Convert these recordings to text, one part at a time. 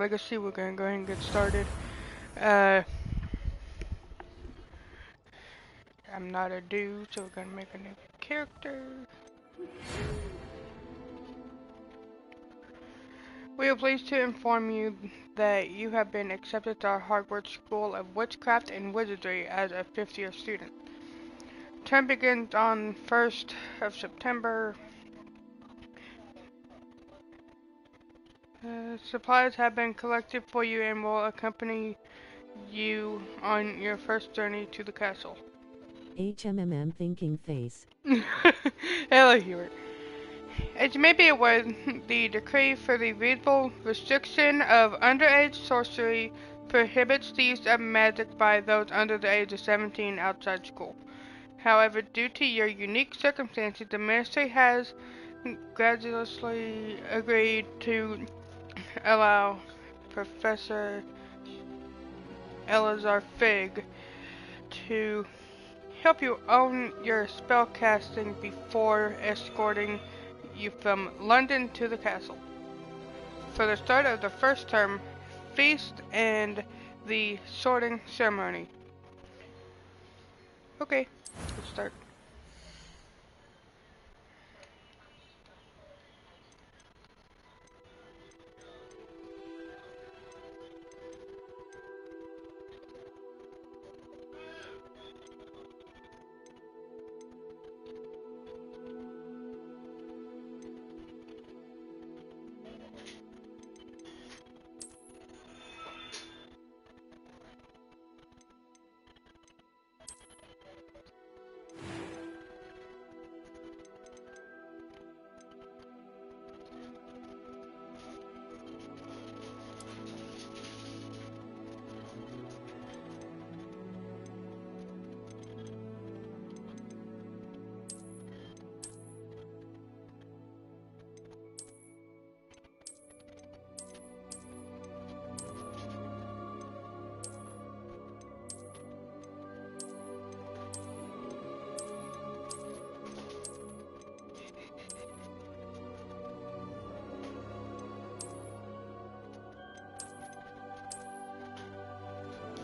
Legacy, we're gonna go ahead and get started. Uh, I'm not a dude, so we're gonna make a new character. We are pleased to inform you that you have been accepted to our Hogwarts School of Witchcraft and Wizardry as a 5th-year student. Term begins on 1st of September. Supplies have been collected for you and will accompany you on your first journey to the castle. HMMM thinking face. Hello, Hubert. As you may be aware, the decree for the reasonable restriction of underage sorcery prohibits the use of magic by those under the age of 17 outside school. However, due to your unique circumstances, the ministry has graciously agreed to allow Professor Eleazar Fig to help you own your spellcasting before escorting you from London to the castle. For the start of the first term, feast and the sorting ceremony. Okay, let's start.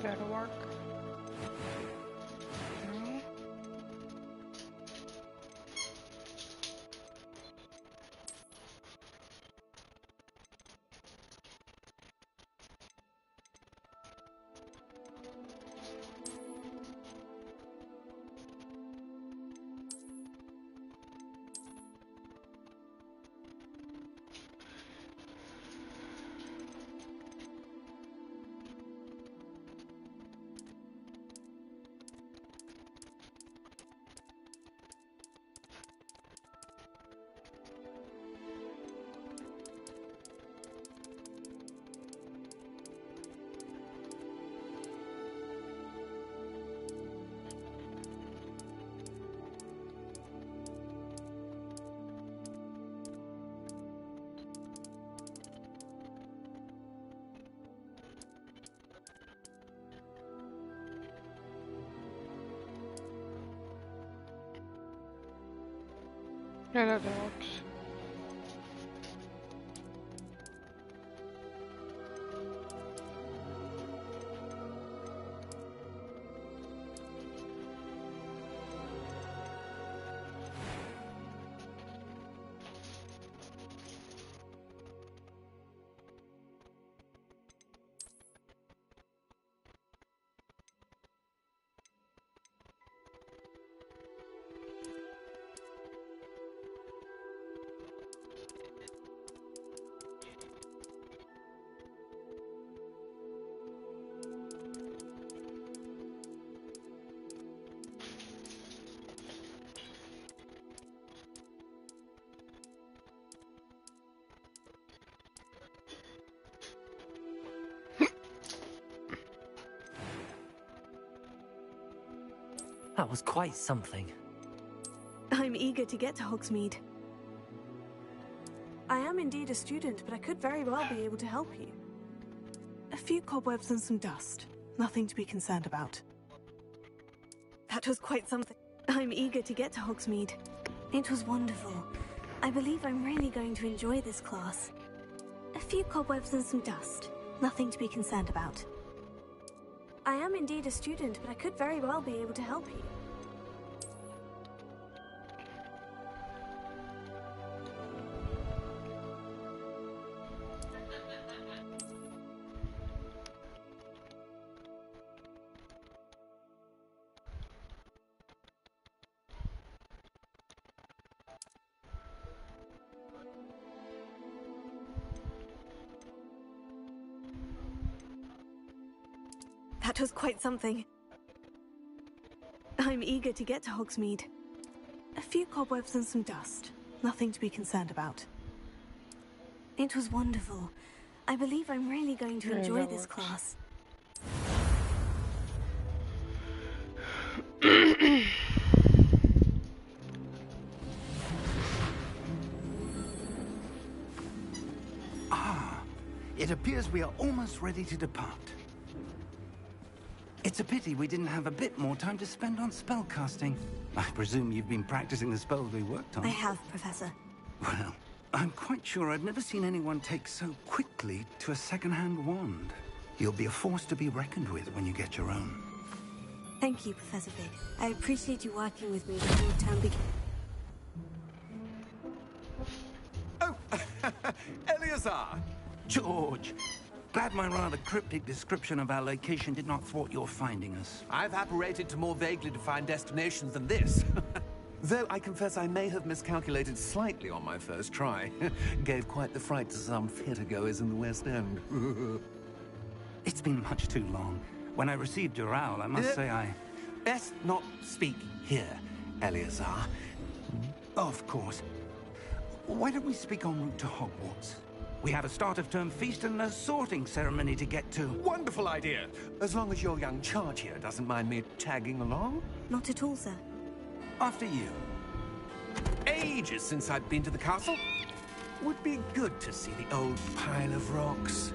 That'll work. No. No, that works. That was quite something. I'm eager to get to Hogsmeade. I am indeed a student, but I could very well be able to help you. A few cobwebs and some dust. Nothing to be concerned about. That was quite something. I'm eager to get to Hogsmeade. It was wonderful. I believe I'm really going to enjoy this class. A few cobwebs and some dust. Nothing to be concerned about. I am indeed a student, but I could very well be able to help you. That was quite something. I'm eager to get to Hogsmeade. A few cobwebs and some dust. Nothing to be concerned about. It was wonderful. I believe I'm really going to enjoy this class. It appears we are almost ready to depart. It's a pity we didn't have a bit more time to spend on spellcasting. I presume you've been practicing the spells we worked on. I have, Professor. Well, I'm quite sure I've never seen anyone take so quickly to a second-hand wand. You'll be a force to be reckoned with when you get your own. Thank you, Professor Fig. I appreciate you working with me before term begins. Oh, Eleazar! George! Glad my rather cryptic description of our location did not thwart your finding us. I've apparated to more vaguely defined destinations than this. Though I confess I may have miscalculated slightly on my first try. Gave quite the fright to some theatergoers in the West End. It's been much too long. When I received your owl, I must say I... Best not speak here, Eleazar. Of course. Why don't we speak en route to Hogwarts? We have a start-of-term feast and a sorting ceremony to get to. Wonderful idea! As long as your young charge here doesn't mind me tagging along. Not at all, sir. After you. Ages since I've been to the castle. Would be good to see the old pile of rocks.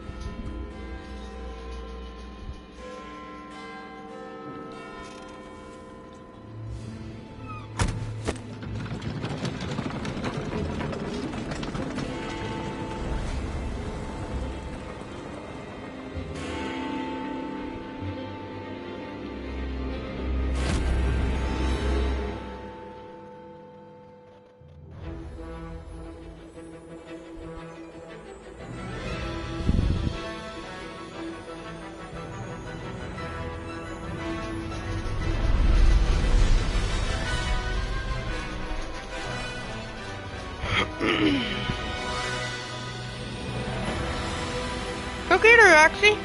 Go get her, Roxy.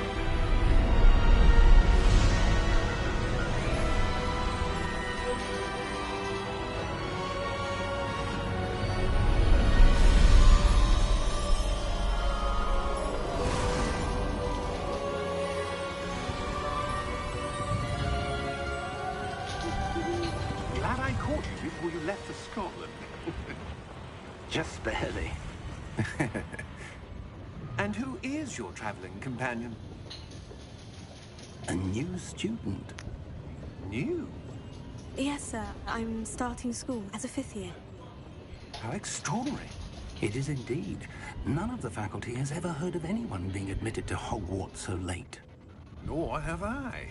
Glad I caught you before you left for Scotland. Just barely. And who is your traveling companion? A new student. New? Yes, sir. I'm starting school as a 5th year. How extraordinary. It is indeed. None of the faculty has ever heard of anyone being admitted to Hogwarts so late. Nor have I.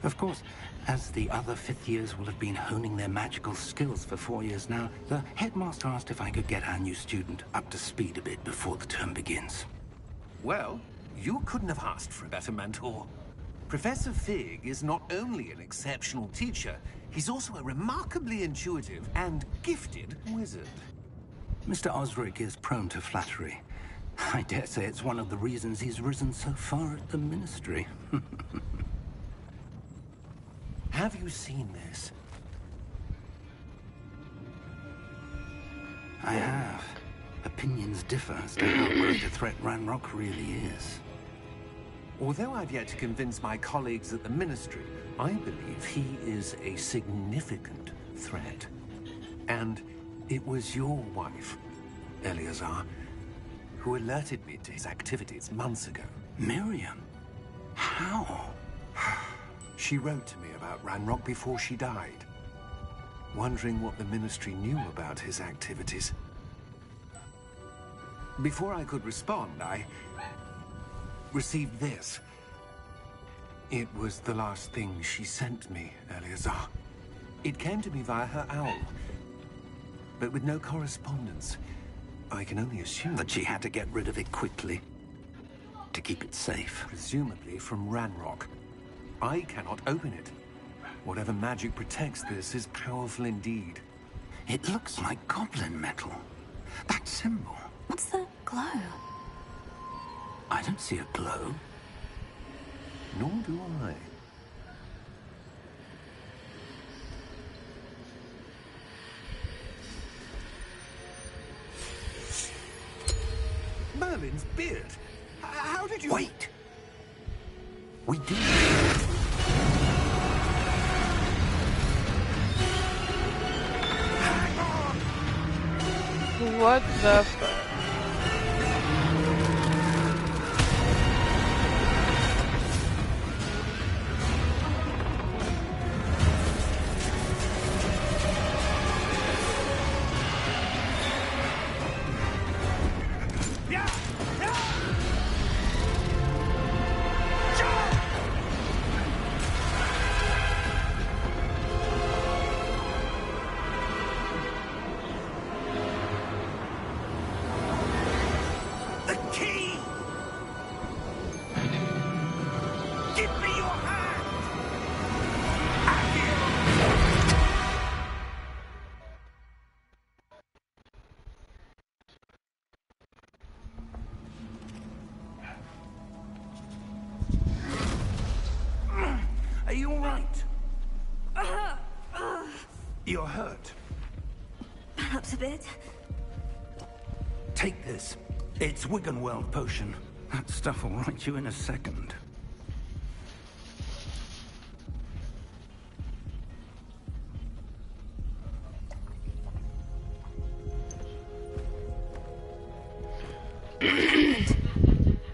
Of course, as the other 5th years will have been honing their magical skills for 4 years now, the headmaster asked if I could get our new student up to speed a bit before the term begins. Well, you couldn't have asked for a better mentor. Professor Fig is not only an exceptional teacher, he's also a remarkably intuitive and gifted wizard. Mr. Osric is prone to flattery. I dare say it's one of the reasons he's risen so far at the Ministry. Have you seen this? I have. Opinions differ as to how great a threat Ranrock really is. Although I've yet to convince my colleagues at the Ministry, I believe he is a significant threat. And it was your wife, Eleazar, who alerted me to his activities months ago. Miriam? How? She wrote to me about Ranrock before she died, wondering what the Ministry knew about his activities. Before I could respond, received this. It was the last thing she sent me, Eleazar. It came to me via her owl, but with no correspondence. I can only assume That she had to get rid of it quickly to keep it safe. presumably from Ranrock. I cannot open it. Whatever magic protects this is powerful indeed. It looks like goblin metal. That symbol. What's the glow? I don't see a glow. Nor do I. Merlin's beard. How did you... Wait! We do. What the fuck? The key! Give me your hand! Are you all right? You're hurt. Perhaps a bit. Take this. It's Wiggenweld potion. That stuff will right you in a second.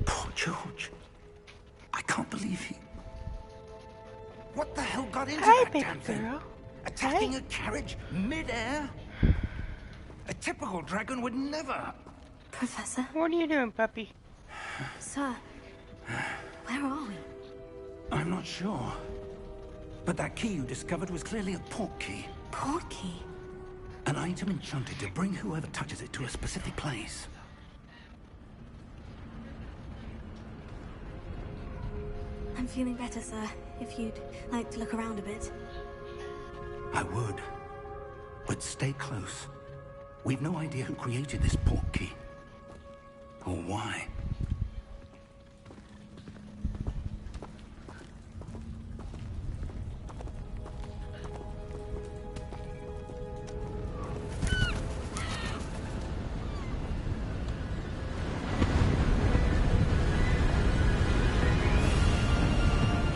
Poor George. I can't believe he... What the hell got into Hey, that baby damn thing? girl. Attacking a carriage mid-air? A typical dragon would never... Professor? What are you doing, puppy? Sir? Where are we? I'm not sure. But that key you discovered was clearly a port key. Port key? An item enchanted to bring whoever touches it to a specific place. I'm feeling better, sir. If you'd like to look around a bit. I would. But stay close. We've no idea who created this port key. Or why.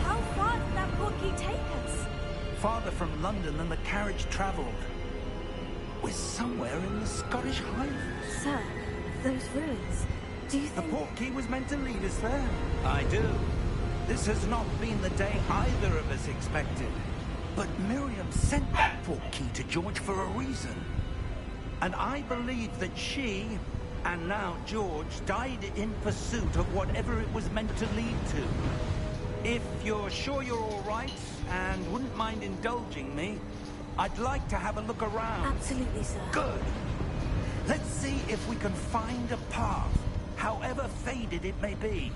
How far did that port key take us? Farther from London than the carriage traveled. We're somewhere in the Scottish Highlands. Sir, those ruins. Do you The think... port key was meant to lead us there. I do. This has not been the day either of us expected. But Miriam sent that port key to George for a reason. And I believe that she, and now George, died in pursuit of whatever it was meant to lead to. If you're sure you're all right, and wouldn't mind indulging me, I'd like to have a look around. Absolutely, sir. Good. Let's see if we can find a path, however faded it may be.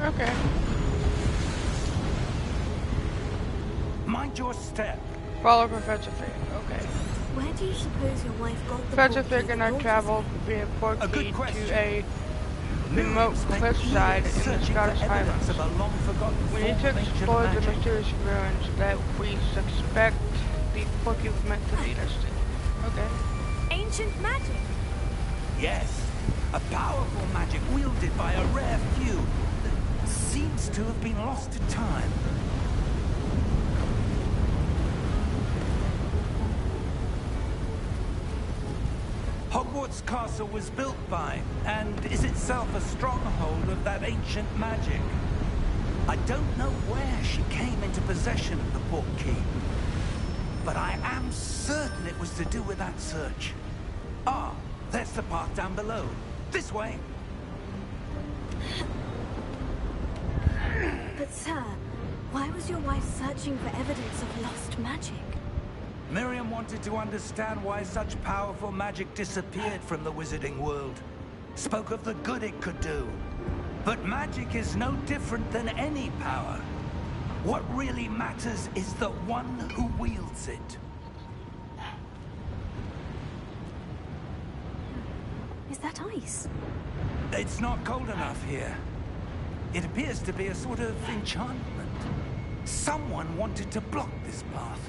Okay. Mind your step. Follow Professor Fig. Okay. Where do you suppose your wife got the Professor port key Fig and the I daughter traveled said? via port A good key question. to a remote Miriam spent cliffside years in the searching Scottish for evidence Highlands. of a long-forgotten We need form to of ancient explore the magic. mysterious ruins that we suspect the port key was meant to lead us to. Okay. Ancient magic? Yes, a powerful magic wielded by a rare few that seems to have been lost to time. Hogwarts Castle was built by, and is itself a stronghold of that ancient magic. I don't know where she came into possession of the port key, but I am certain it was to do with that search. Ah, there's the path down below. This way. Sir, why was your wife searching for evidence of lost magic? Miriam wanted to understand why such powerful magic disappeared from the wizarding world. Spoke of the good it could do. But magic is no different than any power. What really matters is the one who wields it. Is that ice? It's not cold enough here. It appears to be a sort of enchantment. Someone wanted to block this path.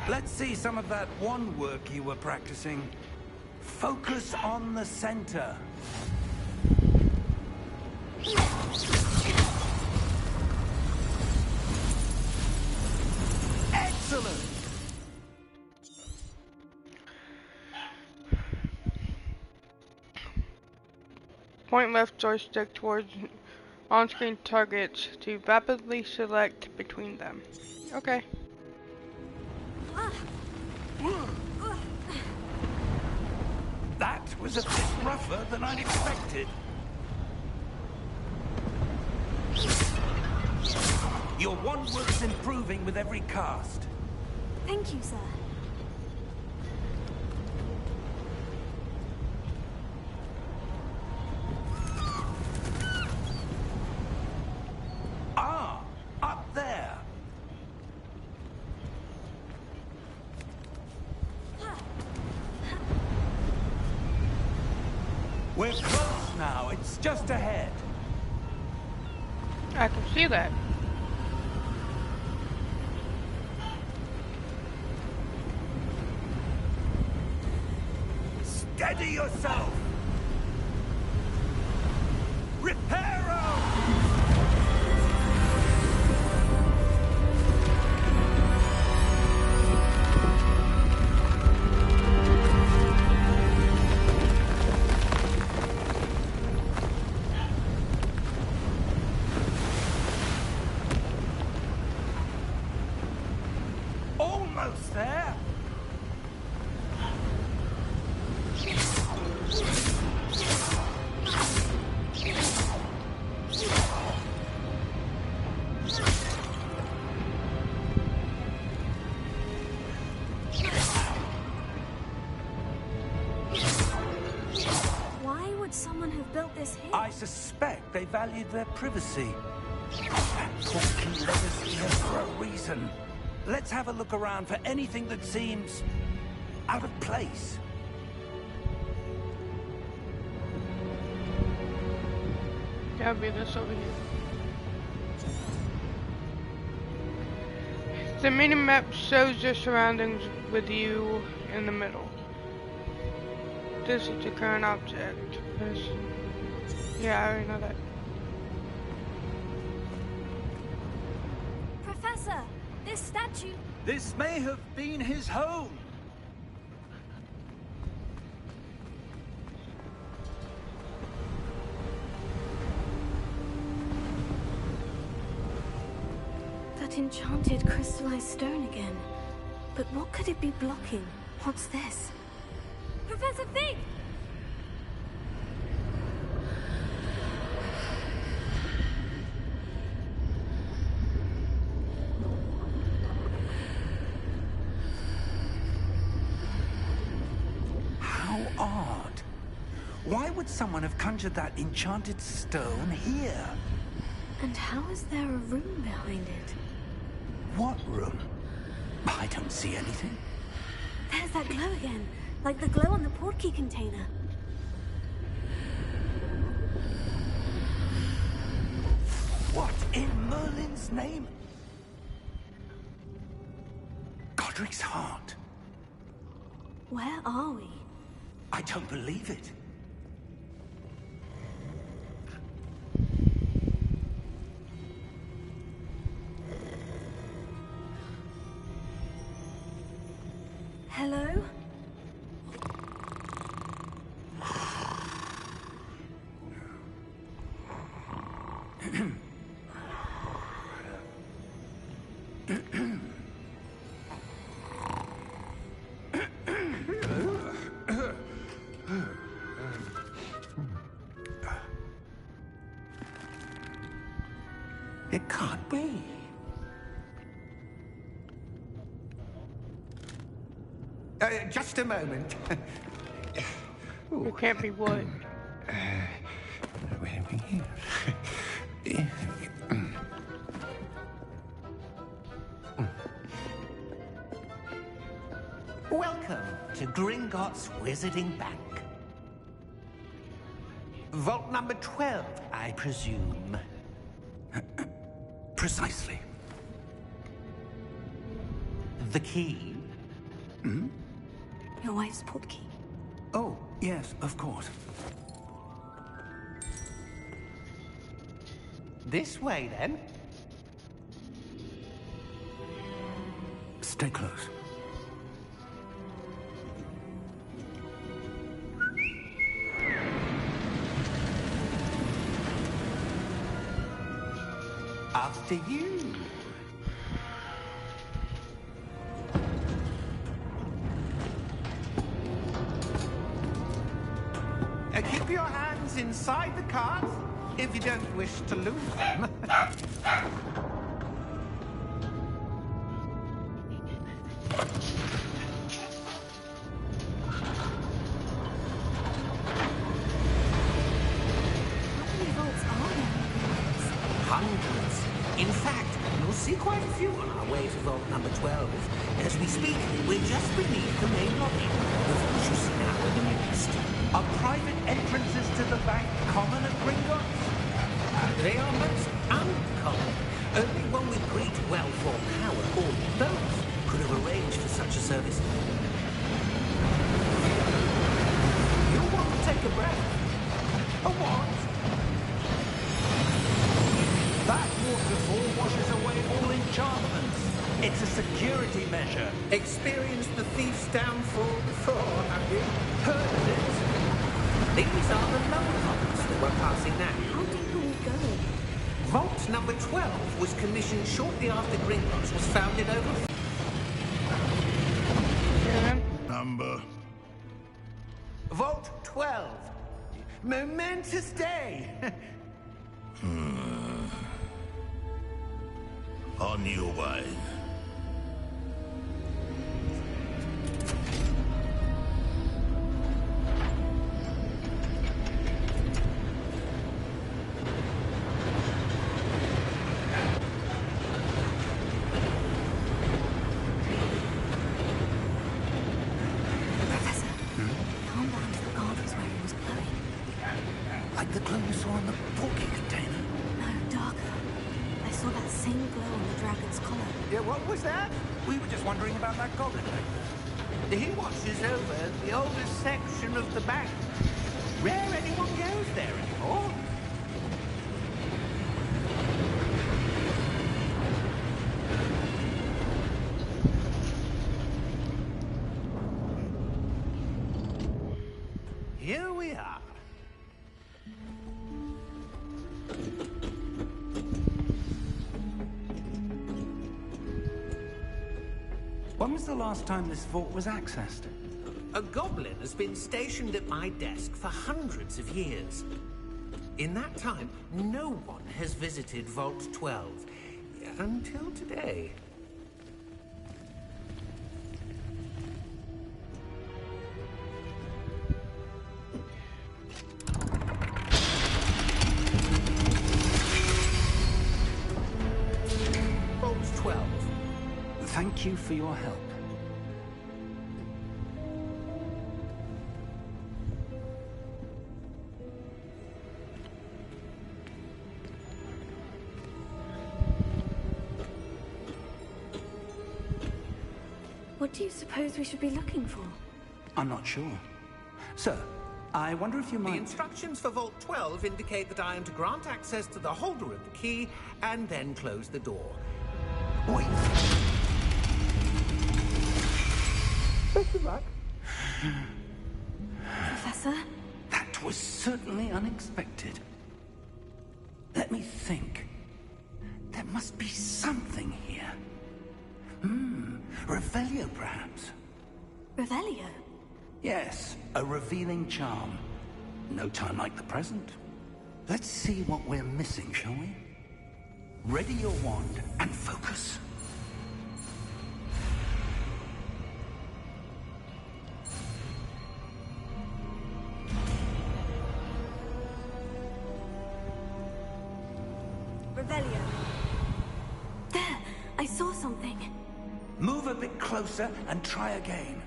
Let's see some of that wand work you were practicing. Focus on the center. Excellent! Point left joystick towards on-screen targets to rapidly select between them. Okay. That was a bit rougher than I'd expected. Your wand work's improving with every cast. Thank you, sir. Ah, up there. We're close now. It's just ahead. I can see that. Steady yourself! Reparo! Almost there! Why would someone have built this here? I suspect they valued their privacy. And Porky let us here for a reason. Let's have a look around for anything that seems out of place. Gotta be this over here. The mini-map shows your surroundings with you in the middle. This is the current object. Yeah, I already know that. Professor, this statue... This may have been his home. That enchanted crystallized stone again. But what could it be blocking? What's this? Professor Fig! How odd. Why would someone have conjured that enchanted stone here? And how is there a room behind it? What room? I don't see anything. There's that glow again, like the glow on the portkey container. What in Merlin's name? Godric's heart. Where are we? I don't believe it. Hello? It can't be. Just a moment. It can't be wood. Welcome to Gringotts Wizarding Bank. Vault number 12, I presume. Precisely. The key? Your wife's portkey. Oh, yes, of course. This way, then. Stay close. After you. Keep your hands inside the cart if you don't wish to lose them. Hundreds. In fact, you'll see quite a few on our way to vault number 12. As we speak, we're just beneath the main lobby. The vaults you see now are the newest. Are private entrances to the bank common at Gringotts? They are most uncommon. Only one with great wealth or power, or both, could have arranged for such a service. You'll want to take a breath. A what? That waterfall washes away all enchantments. It's a security measure. Experienced the thief's downfall before, have you? Heard of it? These are the lower vaults that we're passing now. How deep are we going? Vault number 12 was commissioned shortly after Gringotts was founded over... Number? Vault 12. Momentous day. On your way. Professor, calm down to the guard was where he was glowing. Like the glow you saw on the porky container. No, darker. I saw that same glow on the dragon's collar. Yeah, what was that? We were just wondering about that goblin. He watches over the oldest section of the bank. Rare anyone goes there anymore. Here we are. When was the last time this vault was accessed? A goblin has been stationed at my desk for hundreds of years. In that time, no one has visited Vault 12. Until today. Vault 12. Thank you for your help. What do you suppose we should be looking for? I'm not sure. Sir, I wonder if you The might... instructions for Vault 12 indicate that I am to grant access to the holder of the key and then close the door. Wait. Best of luck. Professor? That was certainly unexpected. Let me think. There must be something here. Revelio, perhaps? Revelio? Yes, a revealing charm. No time like the present. Let's see what we're missing, shall we? Ready your wand and focus. Revelio. There! I saw something. Move a bit closer and try again.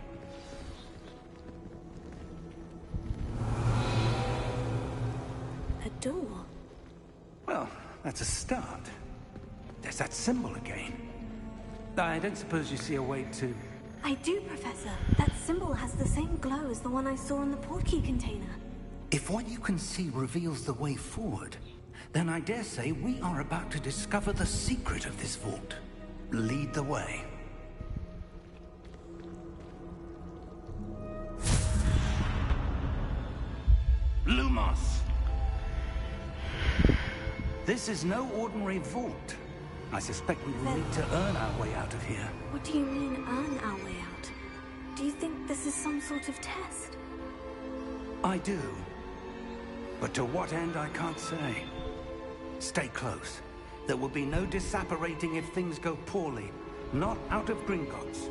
A door. Well, that's a start. There's that symbol again. I don't suppose you see a way to... I do, Professor. That symbol has the same glow as the one I saw in the portkey container. If what you can see reveals the way forward, then I dare say we are about to discover the secret of this vault. Lead the way. Lumos! This is no ordinary vault. I suspect we will need to earn our way out of here. What do you mean, earn our way out? Do you think this is some sort of test? I do. But to what end, I can't say. Stay close. There will be no disapparating if things go poorly. Not out of Gringotts.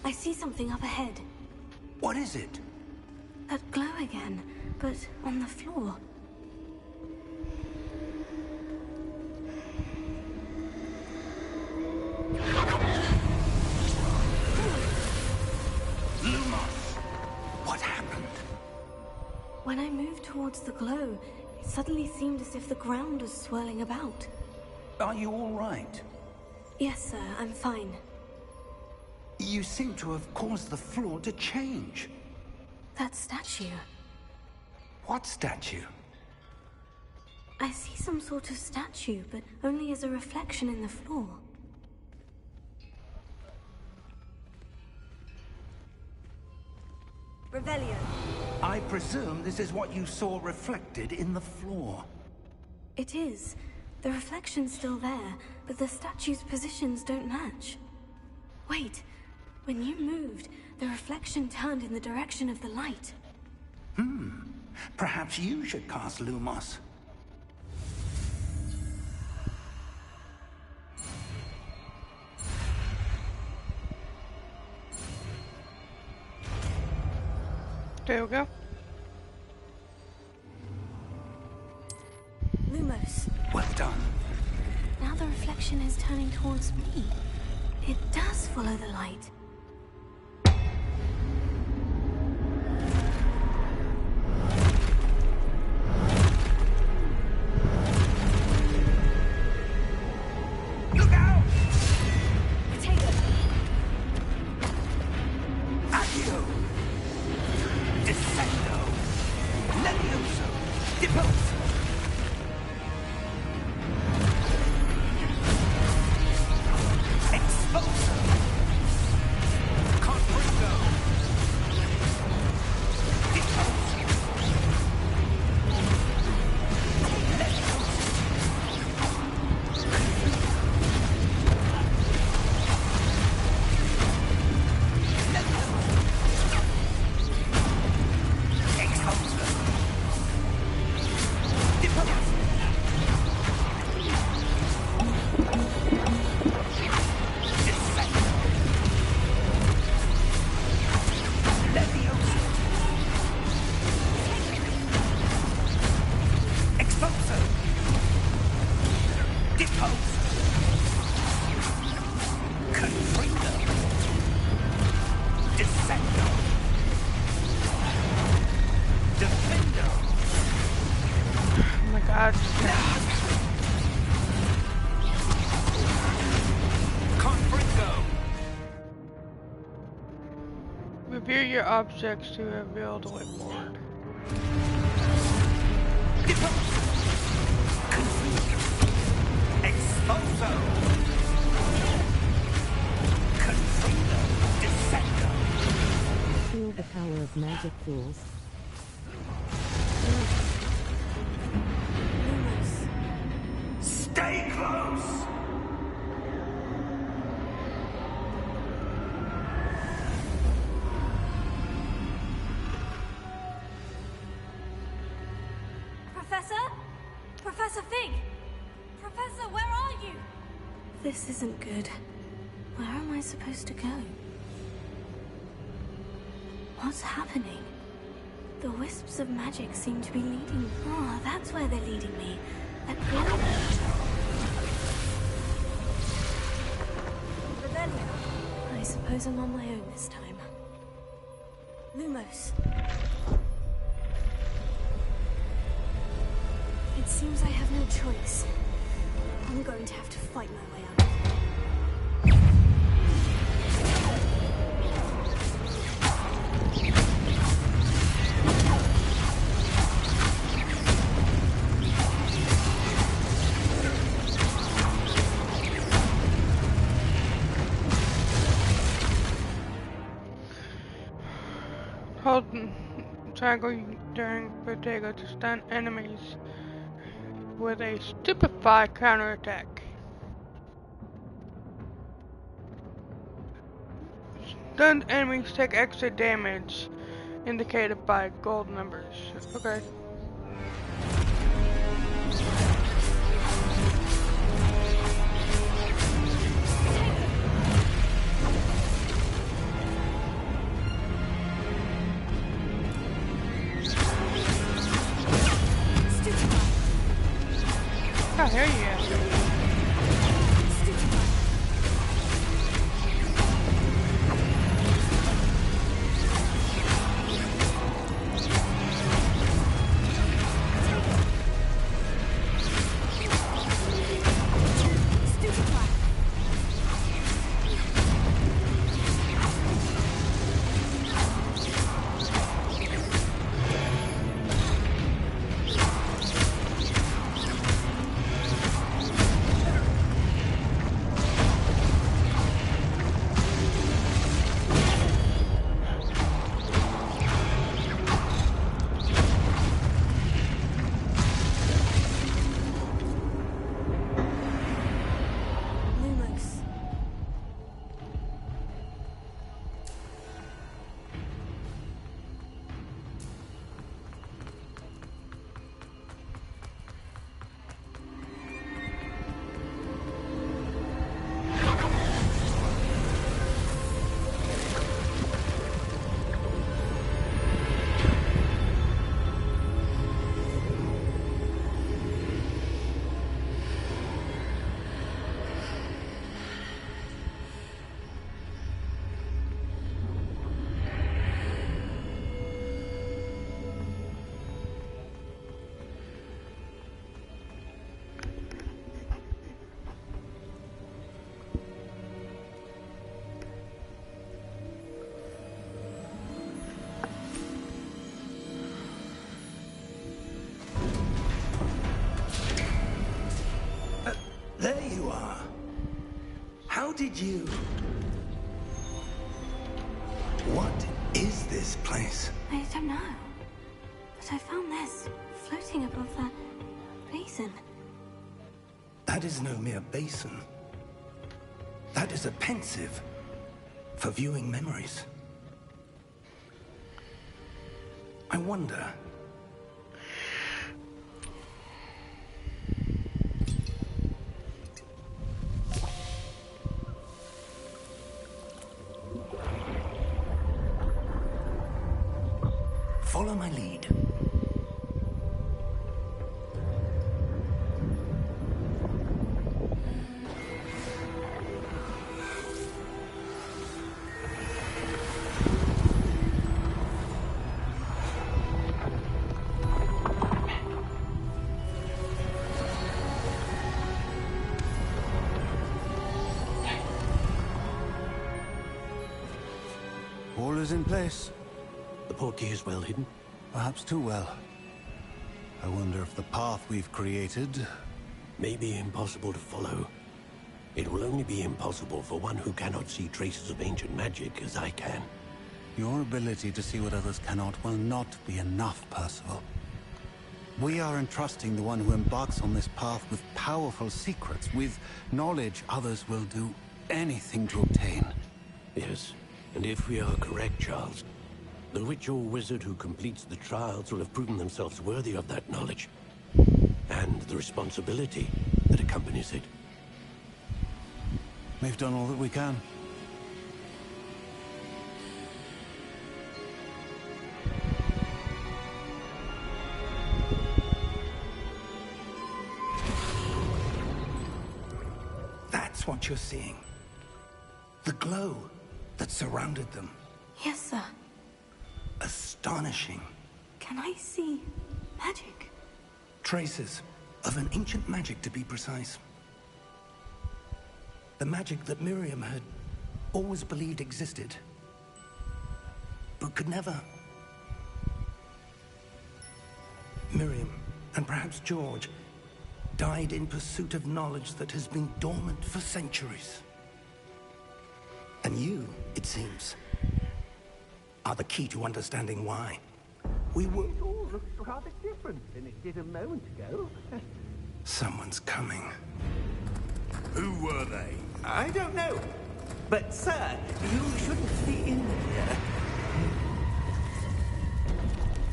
I see something up ahead. What is it? That glow again, but on the floor. Lumos! What happened? When I moved towards the glow, it suddenly seemed as if the ground was swirling about. Are you all right? Yes, sir, I'm fine. You seem to have caused the floor to change. That statue. What statue? I see some sort of statue, but only as a reflection in the floor. Revelio. I presume this is what you saw reflected in the floor. It is. The reflection's still there, but the statue's positions don't match. Wait. When you moved, the reflection turned in the direction of the light. Perhaps you should cast Lumos. There we go. Lumos. Well done. Now the reflection is turning towards me. It does follow the light. Look out! Potato. Accio! Descendo! Levioso! Depose! Exposo! Confringo! Depose! Oh my god. Review your objects to reveal the way forward. Exposo! Confringo! Descendo! Feel the power of magic, fools. Lumos. close. Professor? Professor Fig! Professor, where are you? This isn't good. Where am I supposed to go? What's happening? The wisps of magic seem to be leading... Oh, that's where they're leading me. That glow. Revelio. I suppose I'm on my own this time. Lumos. It seems I have no choice. I'm going to have to fight my way out. Hold triangle during Protego to stun enemies with a stupefy counterattack. Stunned enemies take extra damage, indicated by gold numbers. Okay. Oh, here you are. There you are. How did you... What is this place? I don't know. But I found this floating above that basin. That is no mere basin. That is a pensive for viewing memories. I wonder... Follow my lead. All is in place. The portkey is well hidden. Perhaps too well. I wonder if the path we've created... May be impossible to follow. It will only be impossible for one who cannot see traces of ancient magic as I can. Your ability to see what others cannot will not be enough, Percival. We are entrusting the one who embarks on this path with powerful secrets, with knowledge others will do anything to obtain. Yes, and if we are correct, Charles, the witch or wizard who completes the trials will have proven themselves worthy of that knowledge, and the responsibility that accompanies it. We've done all that we can. That's what you're seeing. The glow that surrounded them. Yes, sir. Astonishing. Can I see magic? Traces of an ancient magic, to be precise. The magic that Miriam had always believed existed, but could never. Miriam, and perhaps George, died in pursuit of knowledge that has been dormant for centuries. And you, it seems, are the key to understanding why. We were... It all looks rather different than it did a moment ago. Someone's coming. Who were they? I don't know. But, sir, you shouldn't be in here.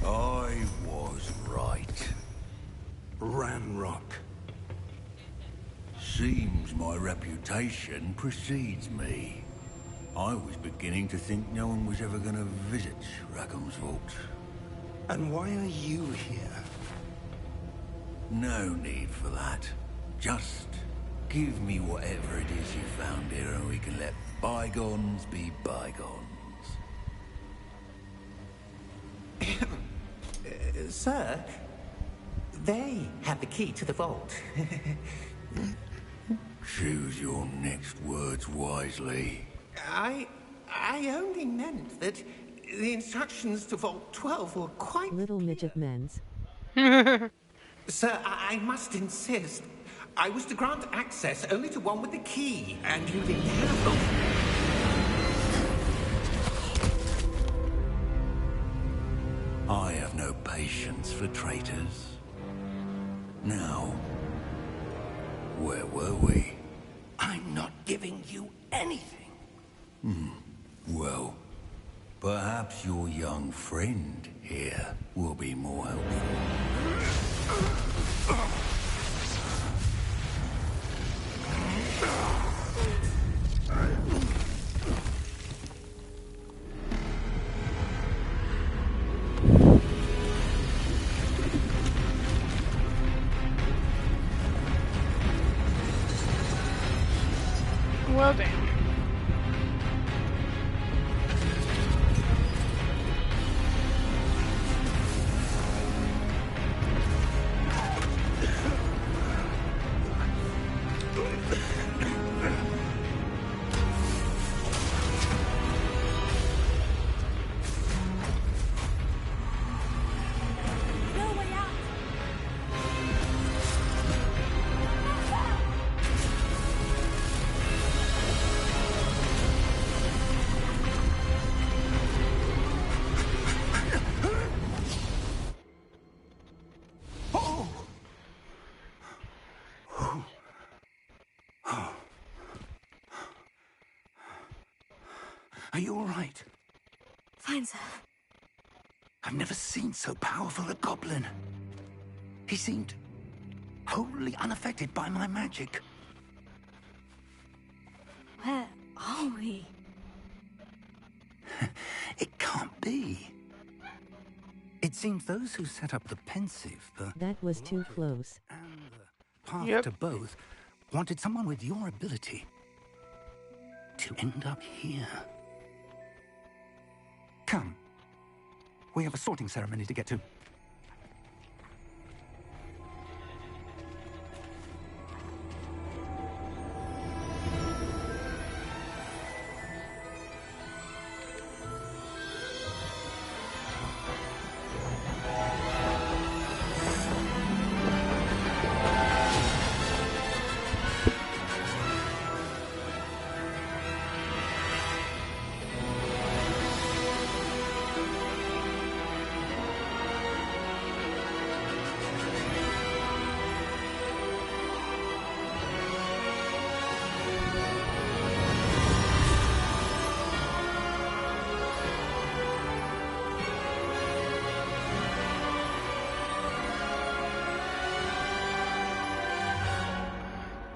I was right. Ranrock. Seems my reputation precedes me. I was beginning to think no one was ever going to visit Rackham's vault. And why are you here? No need for that. Just give me whatever it is you found here and we can let bygones be bygones. Sir, they have the key to the vault. Choose your next words wisely. I only meant that the instructions to Vault 12 were quite... Little midget men's. Sir, I must insist. I was to grant access only to one with the key, and you didn't have them. I have no patience for traitors. Now, where were we? I'm not giving you anything. Well, perhaps your young friend here will be more helpful. Well then. No way out! Are you all right? Fine, sir. I've never seen so powerful a goblin. He seemed wholly unaffected by my magic. Where are we? It can't be. It seems those who set up the pensive, That was too close. and the path to both wanted someone with your ability to end up here. Come. We have a sorting ceremony to get to.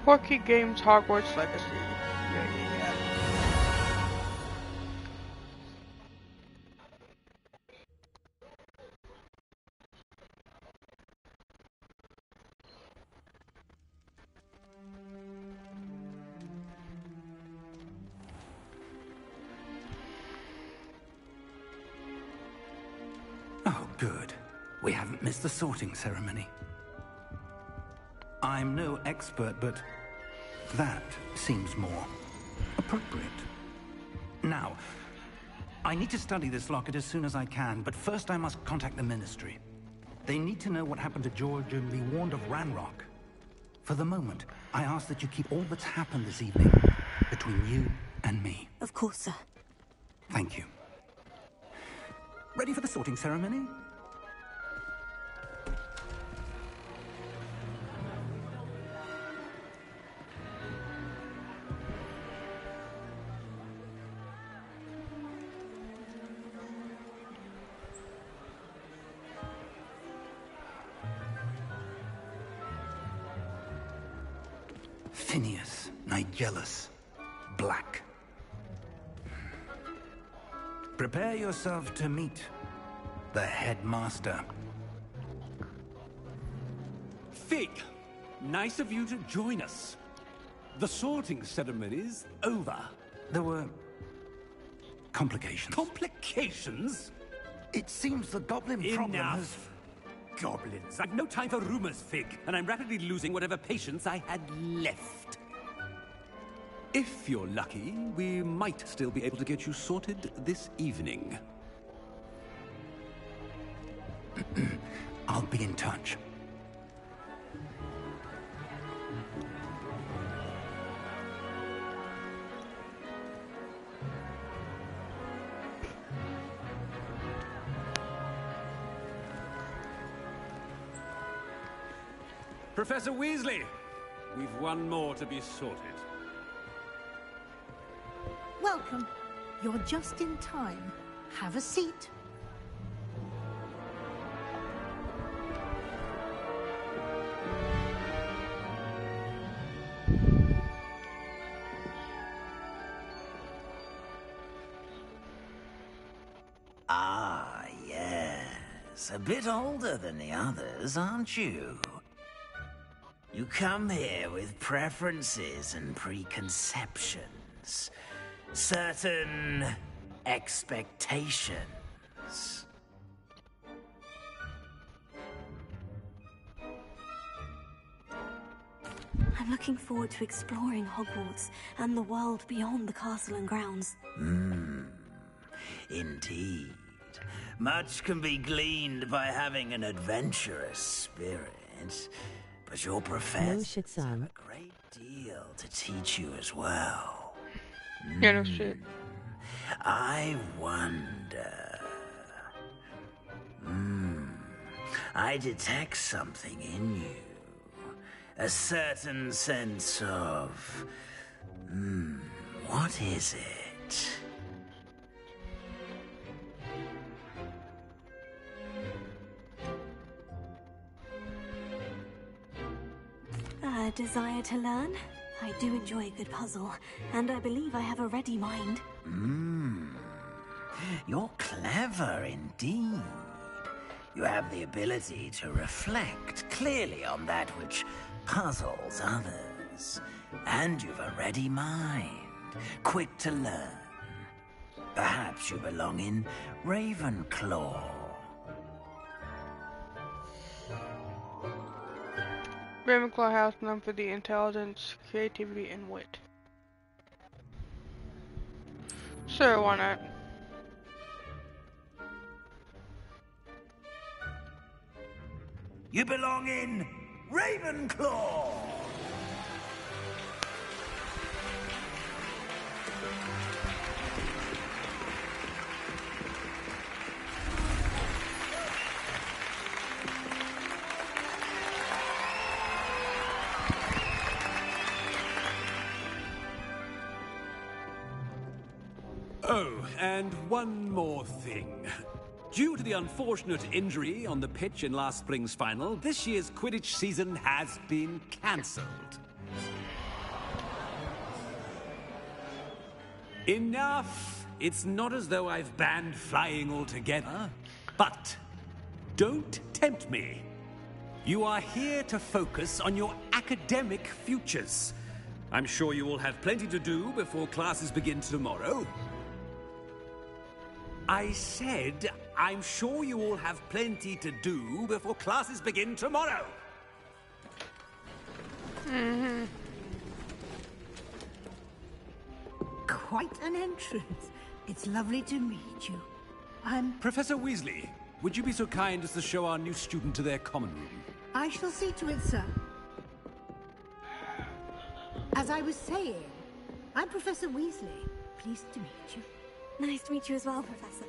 Porky Games Hogwarts Legacy. Yeah. Oh, good. We haven't missed the sorting ceremony. I'm no expert, but that seems more appropriate. Now, I need to study this locket as soon as I can, but first I must contact the Ministry. They need to know what happened to George and be warned of Ranrock. For the moment, I ask that you keep all that's happened this evening between you and me. Of course, sir. Thank you. Ready for the sorting ceremony? Phineas, Nigellus, Black. Prepare yourself to meet the headmaster. Fig, nice of you to join us. The sorting ceremony's over. There were complications. Complications? It seems the goblin problem has... Goblins. I've no time for rumors, Fig, and I'm rapidly losing whatever patience I had left. If you're lucky, we might still be able to get you sorted this evening. I'll be in touch. Professor Weasley, we've one more to be sorted. Welcome. You're just in time. Have a seat. Ah, yes. A bit older than the others, aren't you? You come here with preferences and preconceptions. Certain expectations. I'm looking forward to exploring Hogwarts and the world beyond the castle and grounds. Indeed. Much can be gleaned by having an adventurous spirit, but your professors have a great deal to teach you as well. Yeah, no shit. I wonder... I detect something in you. A certain sense of... what is it? A desire to learn? I do enjoy a good puzzle, and I believe I have a ready mind. You're clever indeed. You have the ability to reflect clearly on that which puzzles others. And you've a ready mind, quick to learn. Perhaps you belong in Ravenclaw. Ravenclaw House known for the intelligence, creativity, and wit. Sure, why not? You belong in Ravenclaw! Oh, and one more thing. Due to the unfortunate injury on the pitch in last spring's final, this year's Quidditch season has been cancelled. Enough! It's not as though I've banned flying altogether. But don't tempt me. You are here to focus on your academic futures. I'm sure you will have plenty to do before classes begin tomorrow. I said, I'm sure you all have plenty to do before classes begin tomorrow. Quite an entrance. It's lovely to meet you. I'm... Professor Weasley, would you be so kind as to show our new student to their common room? I shall see to it, sir. As I was saying, I'm Professor Weasley. Pleased to meet you. Nice to meet you as well, Professor.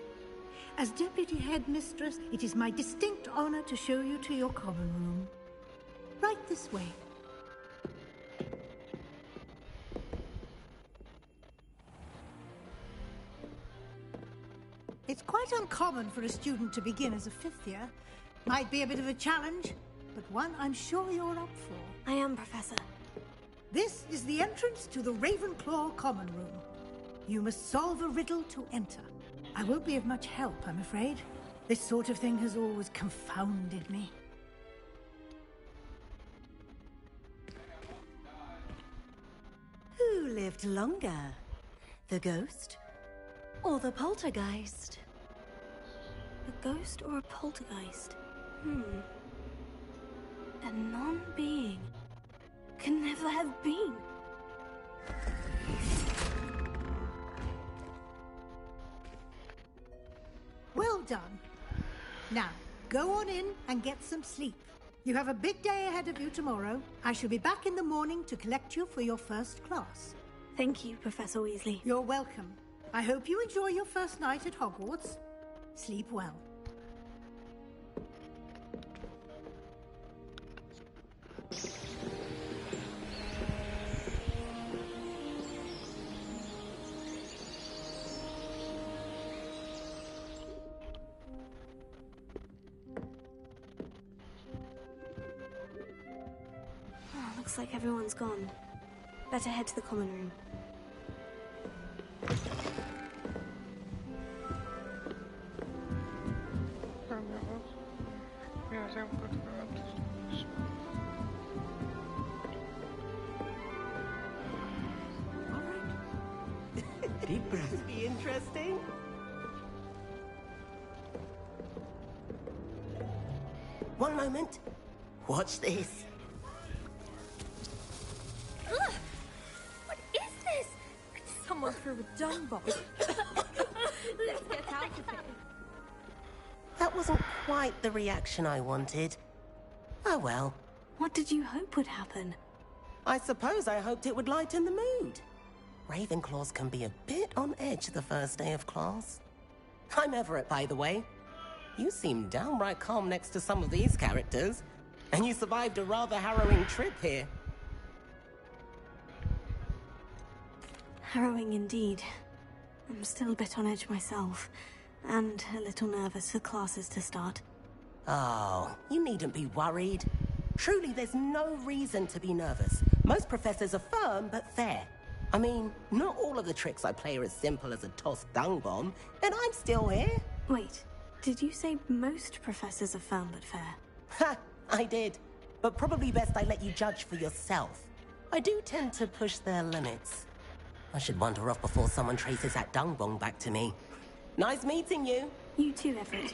As Deputy Headmistress, it is my distinct honor to show you to your common room. Right this way. It's quite uncommon for a student to begin as a fifth year. Might be a bit of a challenge, but one I'm sure you're up for. I am, Professor. This is the entrance to the Ravenclaw common room. You must solve a riddle to enter. I won't be of much help, I'm afraid. This sort of thing has always confounded me. Who lived longer? The ghost or the poltergeist? A ghost or a poltergeist? A non-being can never have been. Well done. Now, go on in and get some sleep. You have a big day ahead of you tomorrow. I shall be back in the morning to collect you for your first class. Thank you, Professor Weasley. You're welcome. I hope you enjoy your first night at Hogwarts. Sleep well. Looks like everyone's gone. Better head to the common room. Deep breath. This will be interesting. One moment. Watch this. Ugh! What is this? Someone threw a dung bomb. Let's get out of here. That wasn't quite the reaction I wanted. Oh well. What did you hope would happen? I suppose I hoped it would lighten the mood. Ravenclaws can be a bit on edge the first day of class. I'm Everett, by the way. You seem downright calm next to some of these characters. And you survived a rather harrowing trip here. Harrowing indeed. I'm still a bit on edge myself. And a little nervous for classes to start. Oh, you needn't be worried. Truly, there's no reason to be nervous. Most professors are firm but fair. I mean, not all of the tricks I play are as simple as a tossed dung bomb, and I'm still here. Wait, did you say most professors are firm but fair? Ha, I did. But probably best I let you judge for yourself. I do tend to push their limits. I should wander off before someone traces that dung bomb back to me. Nice meeting you. You too, Everett.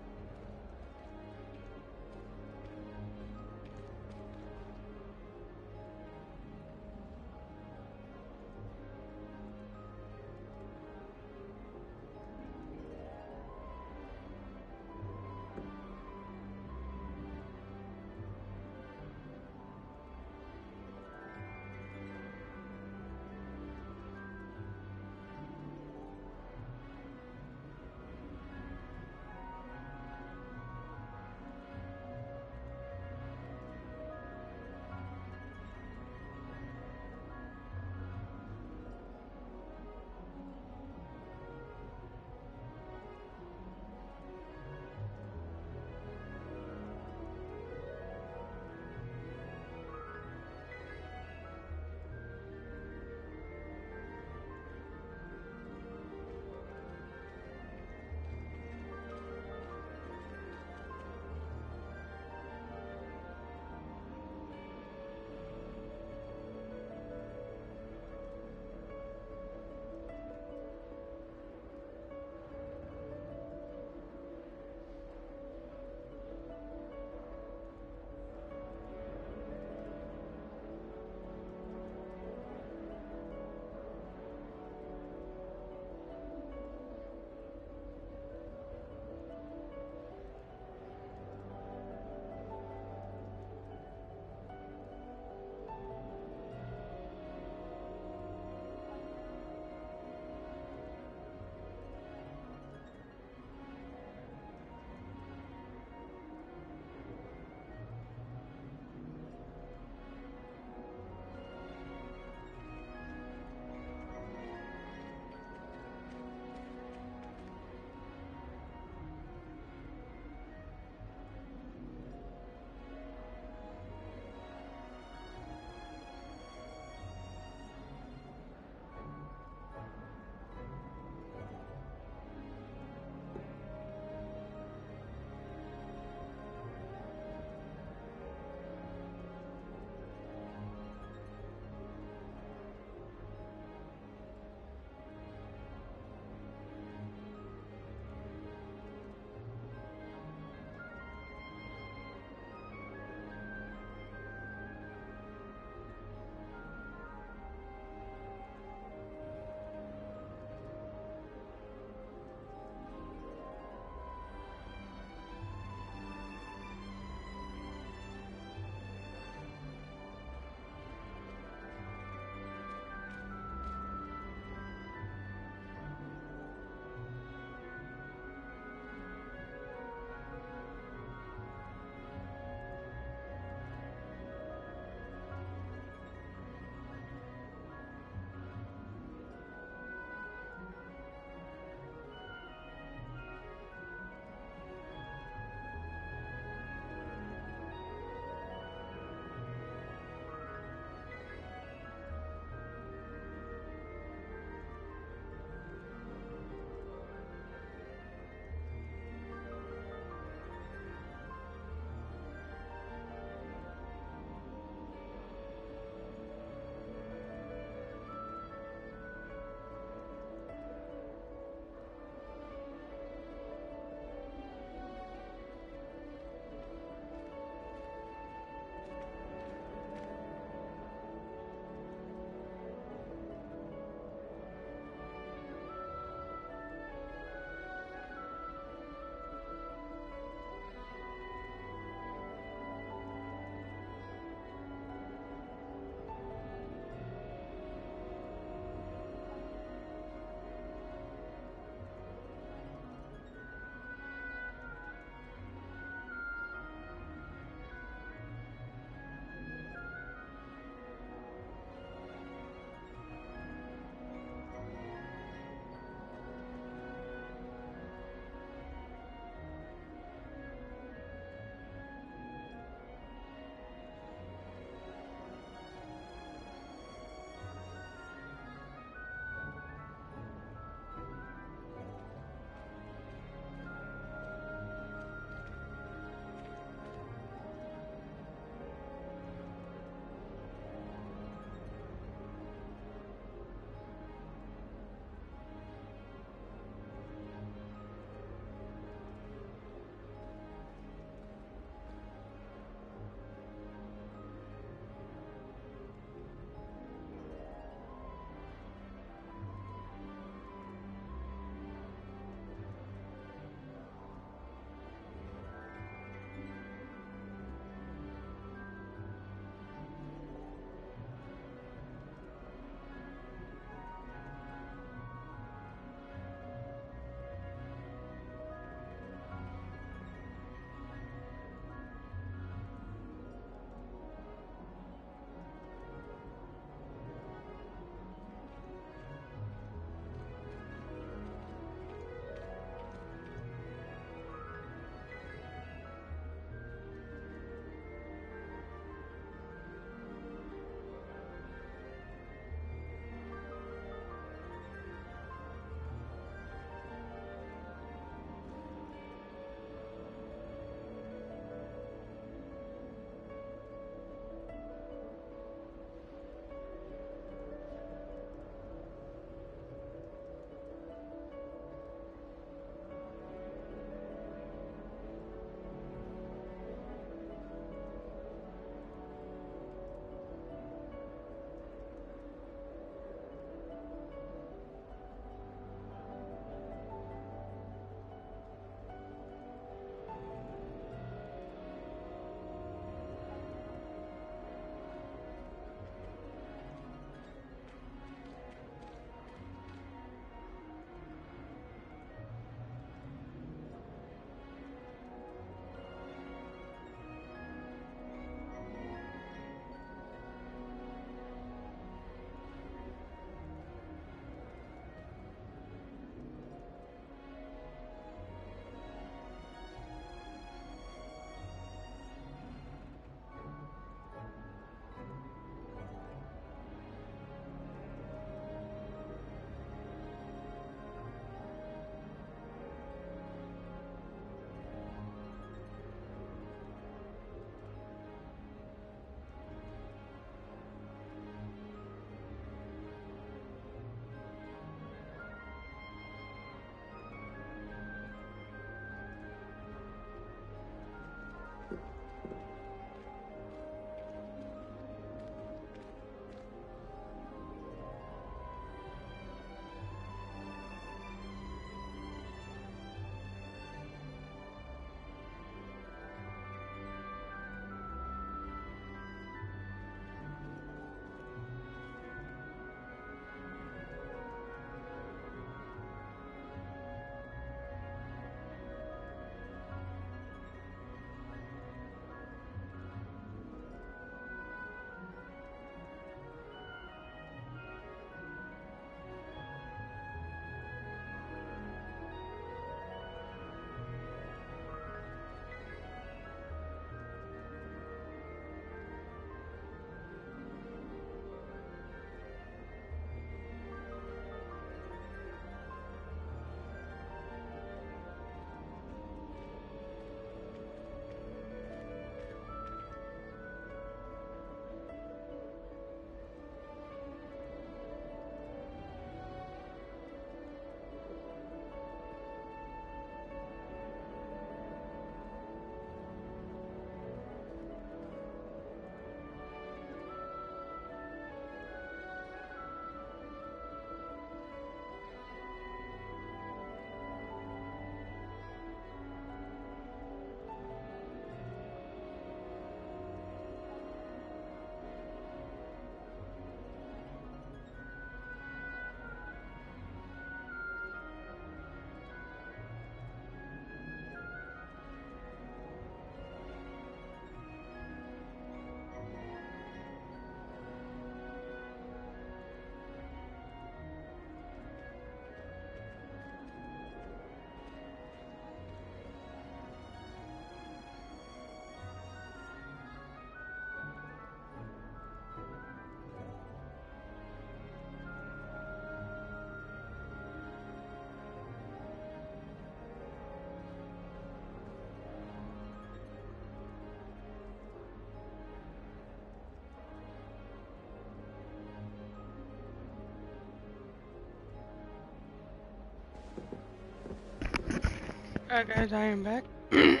Alright guys, I am back. Must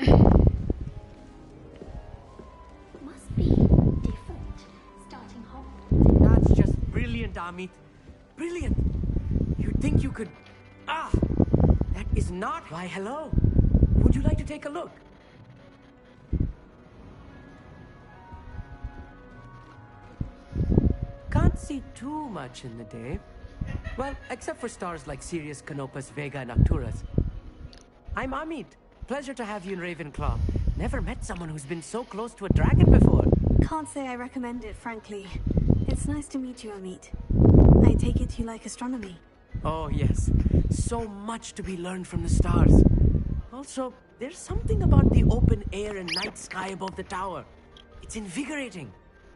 be different starting Hogwarts. That's just brilliant, Amit. Brilliant. You'd think you could... Ah! That is not... Why, hello. Would you like to take a look? Can't see too much in the day. Well, except for stars like Sirius, Canopus, Vega, and Arcturus. I'm Amit. Pleasure to have you in Ravenclaw. Never met someone who's been so close to a dragon before. Can't say I recommend it, frankly. It's nice to meet you, Amit. I take it you like astronomy. Oh, yes. So much to be learned from the stars. Also, there's something about the open air and night sky above the tower. It's invigorating.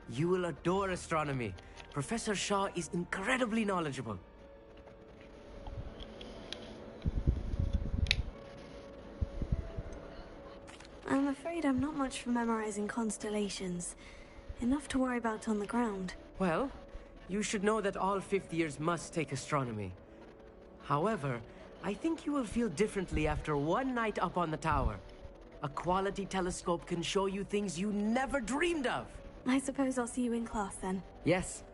You will adore astronomy. Professor Shaw is incredibly knowledgeable. I'm afraid I'm not much for memorizing constellations. Enough to worry about on the ground. Well, you should know that all fifth years must take astronomy. However, I think you will feel differently after one night up on the tower. A quality telescope can show you things you never dreamed of. I suppose I'll see you in class then. Yes.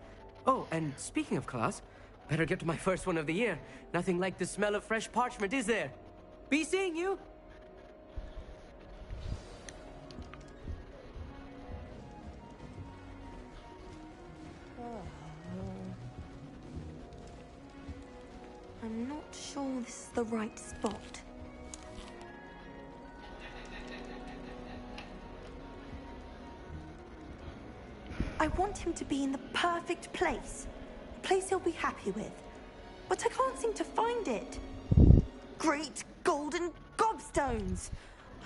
Oh, and speaking of class, better get to my first one of the year. Nothing like the smell of fresh parchment, is there? Be seeing you! I'm not sure this is the right spot. I want him to be in the perfect place. A place he'll be happy with. But I can't seem to find it. Great golden gobstones!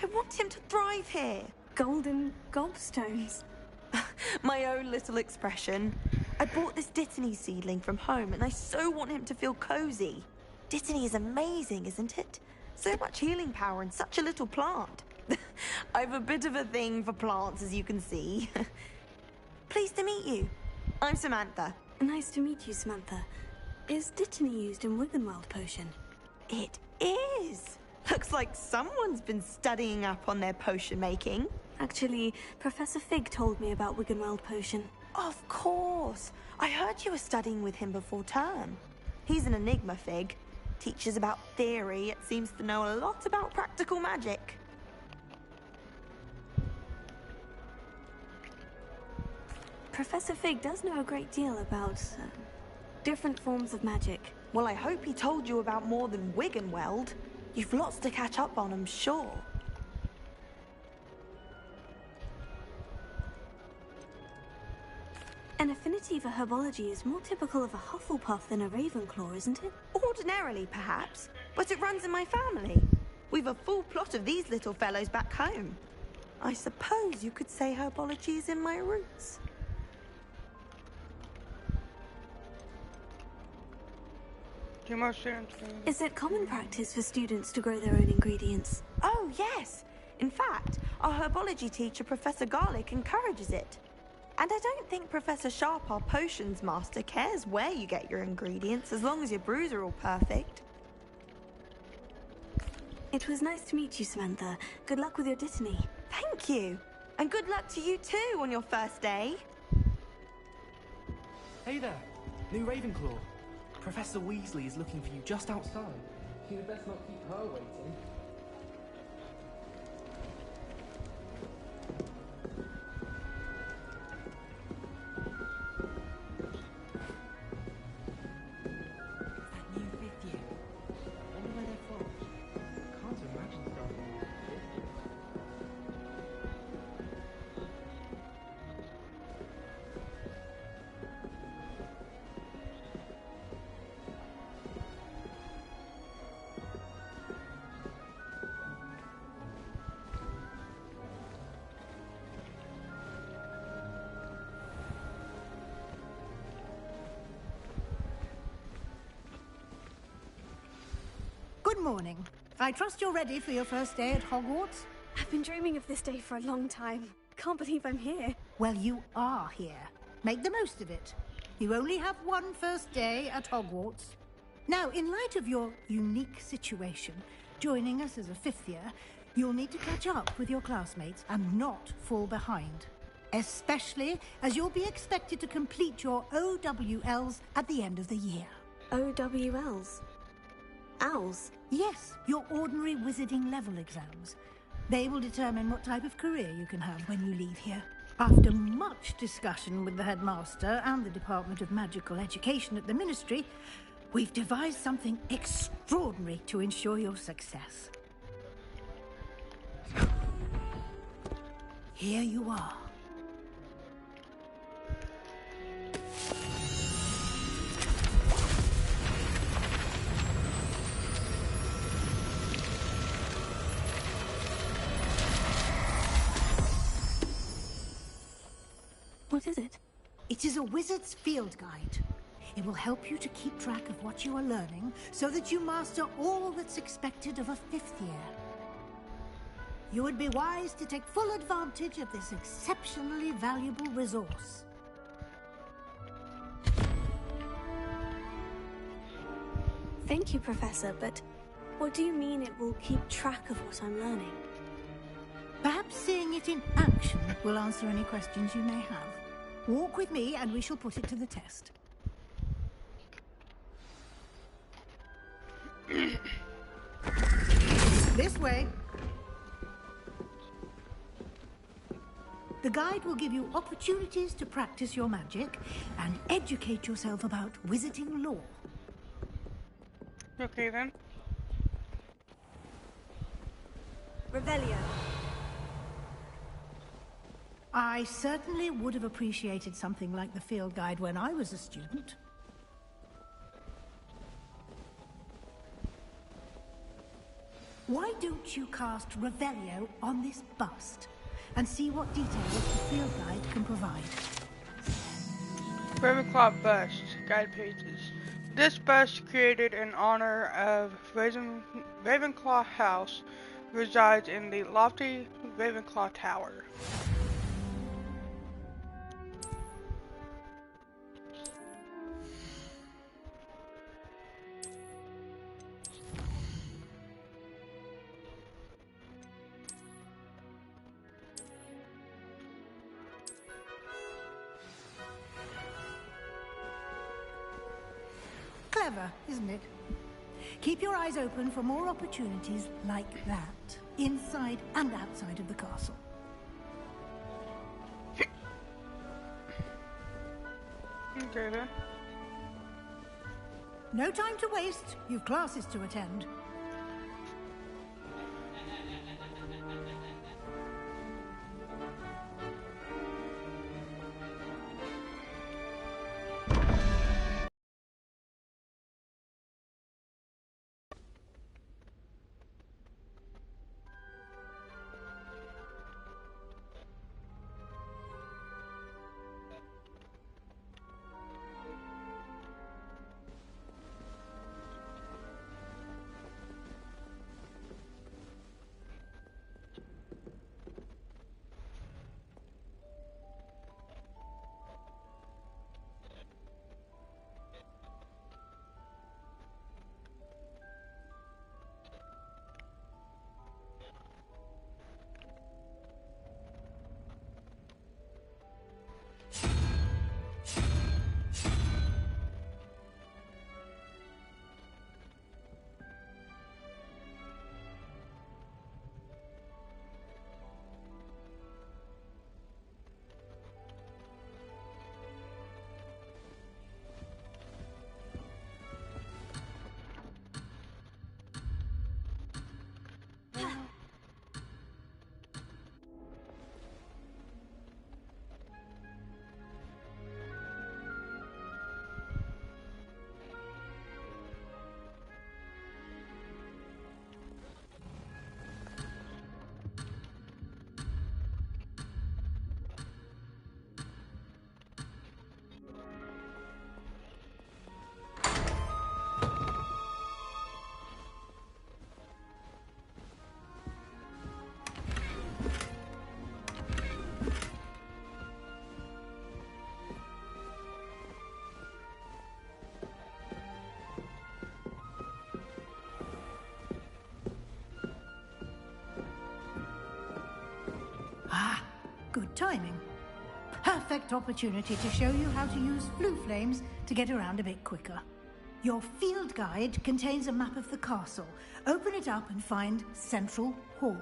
I want him to thrive here. Golden gobstones? My own little expression. I bought this Dittany seedling from home and I so want him to feel cozy. Dittany is amazing, isn't it? So much healing power in such a little plant. I've a bit of a thing for plants, as you can see. Pleased to meet you. I'm Samantha. Nice to meet you, Samantha. Is Dittany used in Wiggenweld potion? It is. Looks like someone's been studying up on their potion making. Actually, Professor Fig told me about Wiggenweld potion. Of course. I heard you were studying with him before term. He's an enigma, Fig. Teaches about theory, yet seems to know a lot about practical magic. Professor Fig does know a great deal about different forms of magic. Well, I hope he told you about more than Wiggenweld. You've lots to catch up on, I'm sure. An affinity for herbology is more typical of a Hufflepuff than a Ravenclaw, isn't it? Ordinarily, perhaps, but it runs in my family. We've a full plot of these little fellows back home. I suppose you could say herbology is in my roots. Is it common practice for students to grow their own ingredients? Oh, yes. In fact, our herbology teacher, Professor Garlick, encourages it. And I don't think Professor Sharp, our potions master, cares where you get your ingredients, as long as your brews are all perfect. It was nice to meet you, Samantha. Good luck with your Dittany. Thank you. And good luck to you too on your first day. Hey there, new Ravenclaw. Professor Weasley is looking for you just outside. You'd best not keep her waiting. Good morning. I trust you're ready for your first day at Hogwarts? I've been dreaming of this day for a long time. Can't believe I'm here. Well, you are here. Make the most of it. You only have one first day at Hogwarts. Now, in light of your unique situation, Joining us as a fifth year, you'll need to catch up with your classmates and not fall behind. Especially as you'll be expected to complete your OWLs at the end of the year. OWLs? Owls? Yes, your ordinary wizarding level exams. They will determine what type of career you can have when you leave here. After much discussion with the headmaster and the Department of Magical Education at the Ministry, we've devised something extraordinary to ensure your success. Here you are. What is it? It is a wizard's field guide. It will help you to keep track of what you are learning so that you master all that's expected of a fifth year. You would be wise to take full advantage of this exceptionally valuable resource. Thank you, Professor, but what do you mean it will keep track of what I'm learning? Perhaps seeing it in action will answer any questions you may have. Walk with me and we shall put it to the test. This way. The guide will give you opportunities to practice your magic and educate yourself about wizarding lore. Okay then. Revelio. I certainly would have appreciated something like the field guide when I was a student. Why don't you cast Revelio on this bust and see what details the field guide can provide? Ravenclaw bust, guide pages. This bust, created in honor of Ravenclaw House, resides in the lofty Ravenclaw Tower. Clever, isn't it? Keep your eyes open for more opportunities like that, inside and outside of the castle. Okay then. No time to waste. You've classes to attend. Good timing. Perfect opportunity to show you how to use flue flames to get around a bit quicker. Your field guide contains a map of the castle. Open it up and find Central Hall.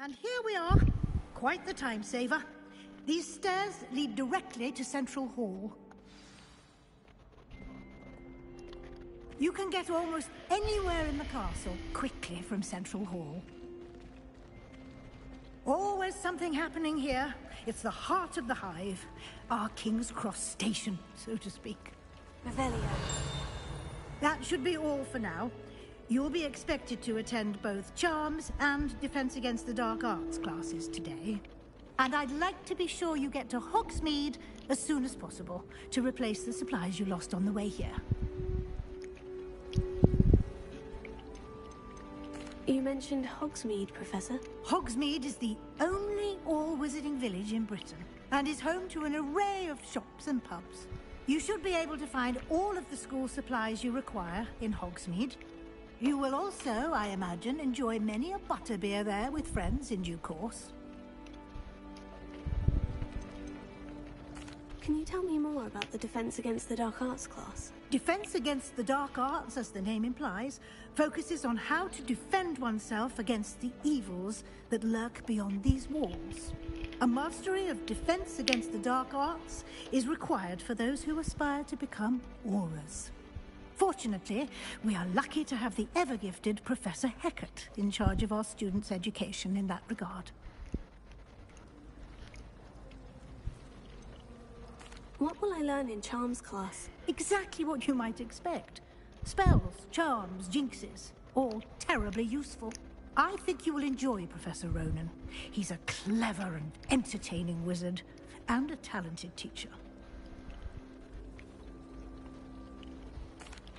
And here we are. Quite the time saver. These stairs lead directly to Central Hall. You can get almost anywhere in the castle quickly from Central Hall. Always something happening here. It's the heart of the hive. Our King's Cross station, so to speak. Revelio. That should be all for now. You'll be expected to attend both Charms and Defense Against the Dark Arts classes today. And I'd like to be sure you get to Hogsmeade as soon as possible to replace the supplies you lost on the way here. You mentioned Hogsmeade, Professor. Hogsmeade is the only all-wizarding village in Britain and is home to an array of shops and pubs. You should be able to find all of the school supplies you require in Hogsmeade. You will also, I imagine, enjoy many a butterbeer there with friends in due course. Can you tell me more about the Defense Against the Dark Arts class? Defense Against the Dark Arts, as the name implies, focuses on how to defend oneself against the evils that lurk beyond these walls. A mastery of Defense Against the Dark Arts is required for those who aspire to become Aurors. Fortunately, we are lucky to have the ever-gifted Professor Hecat in charge of our students' education in that regard. What will I learn in Charms class? Exactly what you might expect. Spells, charms, jinxes, all terribly useful. I think you will enjoy Professor Ronan. He's a clever and entertaining wizard, and a talented teacher.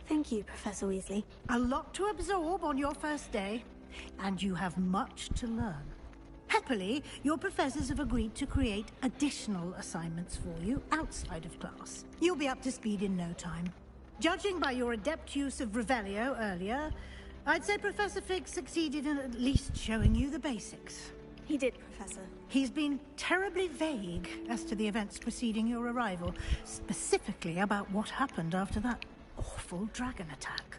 Thank you, Professor Weasley. A lot to absorb on your first day, and you have much to learn. Happily, your professors have agreed to create additional assignments for you outside of class. You'll be up to speed in no time. Judging by your adept use of Revelio earlier, I'd say Professor Fig succeeded in at least showing you the basics. He did, Professor. He's been terribly vague as to the events preceding your arrival, specifically about what happened after that awful dragon attack.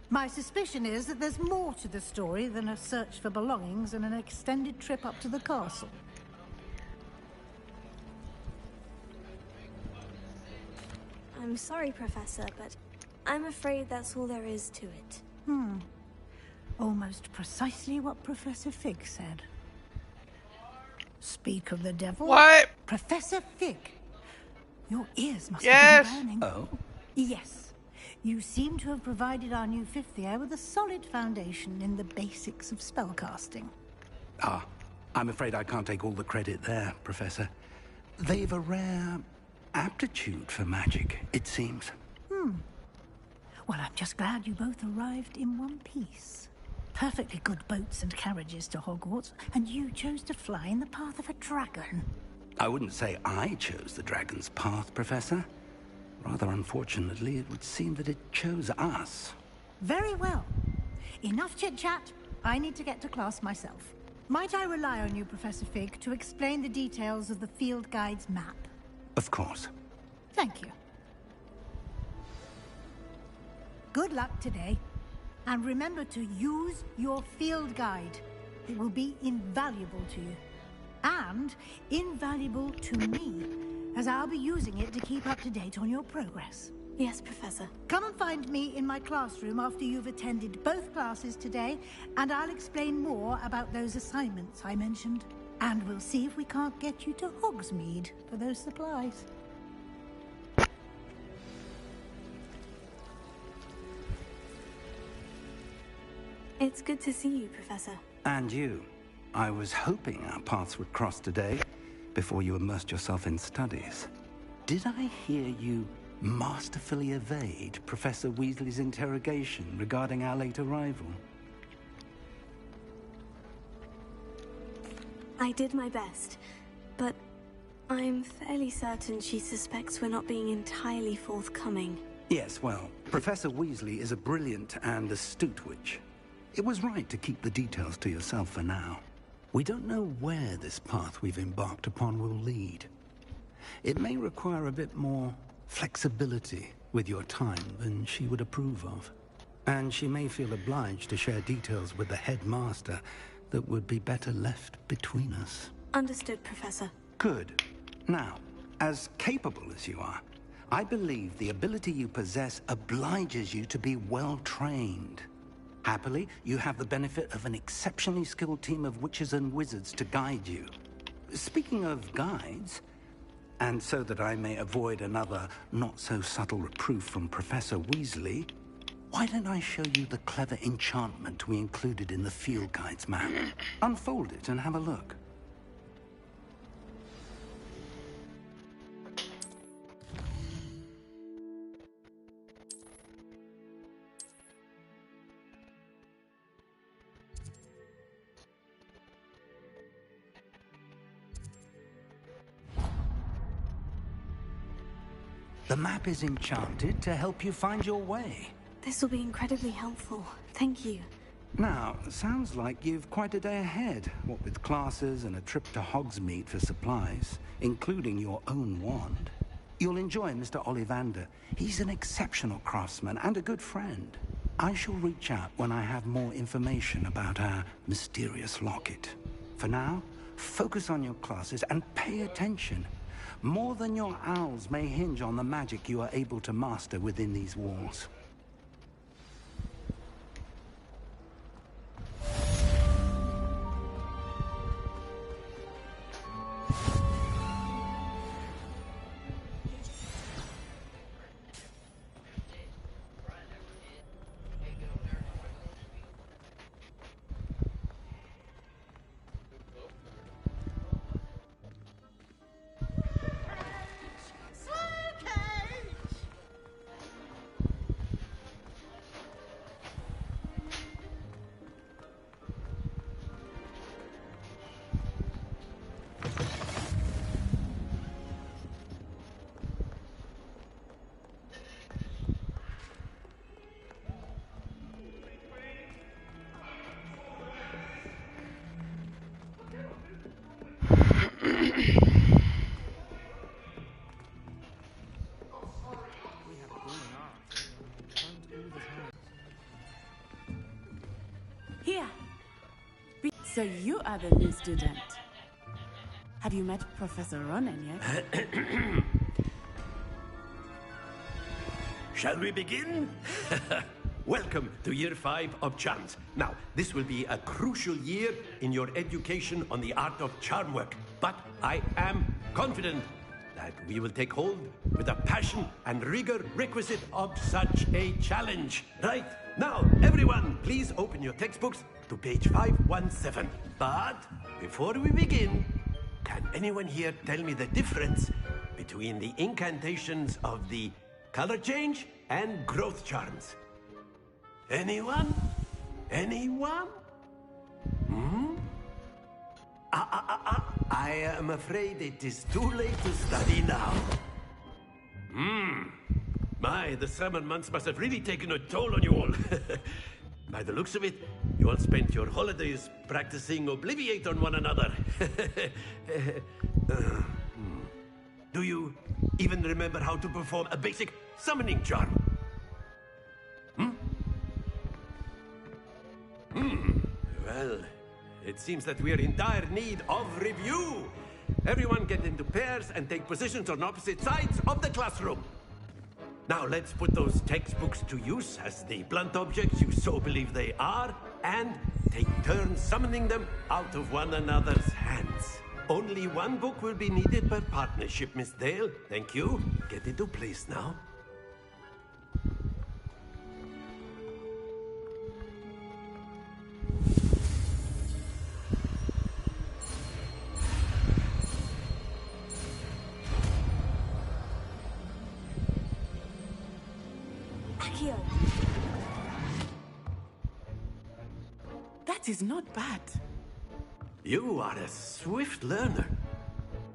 My suspicion is that there's more to the story than a search for belongings and an extended trip up to the castle. I'm sorry, Professor, but I'm afraid that's all there is to it. Almost precisely what Professor Fig said. Speak of the devil. What? Professor Fig. Your ears must Yes. have been burning. Oh? Yes. You seem to have provided our new fifth year with a solid foundation in the basics of spellcasting. Ah, I'm afraid I can't take all the credit there, Professor. They've a rare aptitude for magic, it seems. Well, I'm just glad you both arrived in one piece. Perfectly good boats and carriages to Hogwarts, and you chose to fly in the path of a dragon. I wouldn't say I chose the dragon's path, Professor. Rather unfortunately, it would seem that it chose us. Very well. Enough chit-chat. I need to get to class myself. Might I rely on you, Professor Fig, to explain the details of the field guide's map? Of course. Thank you. Good luck today. And remember to use your field guide. It will be invaluable to you. And invaluable to me, as I'll be using it to keep up to date on your progress. Yes, Professor. Come and find me in my classroom after you've attended both classes today, and I'll explain more about those assignments I mentioned. And we'll see if we can't get you to Hogsmeade for those supplies. It's good to see you, Professor. And you. I was hoping our paths would cross today, before you immersed yourself in studies. Did I hear you masterfully evade Professor Weasley's interrogation regarding our late arrival? I did my best, but I'm fairly certain she suspects we're not being entirely forthcoming. Yes, well, Professor Weasley is a brilliant and astute witch. It was right to keep the details to yourself for now. We don't know where this path we've embarked upon will lead. It may require a bit more flexibility with your time than she would approve of. And she may feel obliged to share details with the headmaster that would be better left between us. Understood, Professor. Good. Now, as capable as you are, I believe the ability you possess obliges you to be well trained. Happily, you have the benefit of an exceptionally skilled team of witches and wizards to guide you. Speaking of guides, and so that I may avoid another not-so-subtle reproof from Professor Weasley, why don't I show you the clever enchantment we included in the field guide's map? Unfold it and have a look. The map is enchanted to help you find your way. This will be incredibly helpful. Thank you. Now, sounds like you've quite a day ahead, what with classes and a trip to Hogsmeade for supplies, including your own wand. You'll enjoy Mr. Ollivander. He's an exceptional craftsman and a good friend. I shall reach out when I have more information about our mysterious locket. For now, focus on your classes and pay attention. More than your owls may hinge on the magic you are able to master within these walls. Here. So you are the new student. Have you met Professor Ronen yet? Shall we begin? Welcome to Year 5 of Charms. Now, this will be a crucial year in your education on the art of charm work. But I am confident that we will take hold with the passion and rigor requisite of such a challenge. Right, now, everyone, please open your textbooks to page 517. But before we begin, can anyone here tell me the difference between the incantations of the color change and growth charms? Anyone? Anyone? I am afraid it is too late to study now. My, the summer months must have really taken a toll on you all. By the looks of it, you all spent your holidays practicing Obliviate on one another. Do you even remember how to perform a basic summoning charm? Well, it seems that we are in dire need of review. Everyone get into pairs and take positions on opposite sides of the classroom. Now let's put those textbooks to use as the blunt objects you so believe they are, and take turns summoning them out of one another's hands. Only one book will be needed per partnership, Miss Dale. Thank you. Get into place now. That is not bad. You are a swift learner.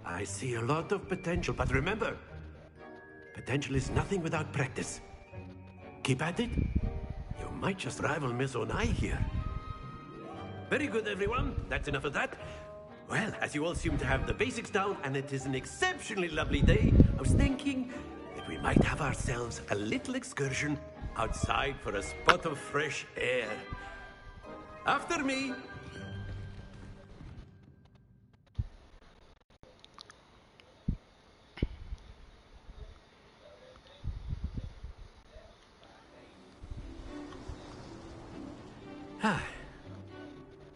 I see a lot of potential, but remember, potential is nothing without practice. Keep at it. You might just rival Miss Onai here. Very good, everyone. That's enough of that. Well, as you all seem to have the basics down, and it is an exceptionally lovely day, I was thinking that we might have ourselves a little excursion outside for a spot of fresh air. After me.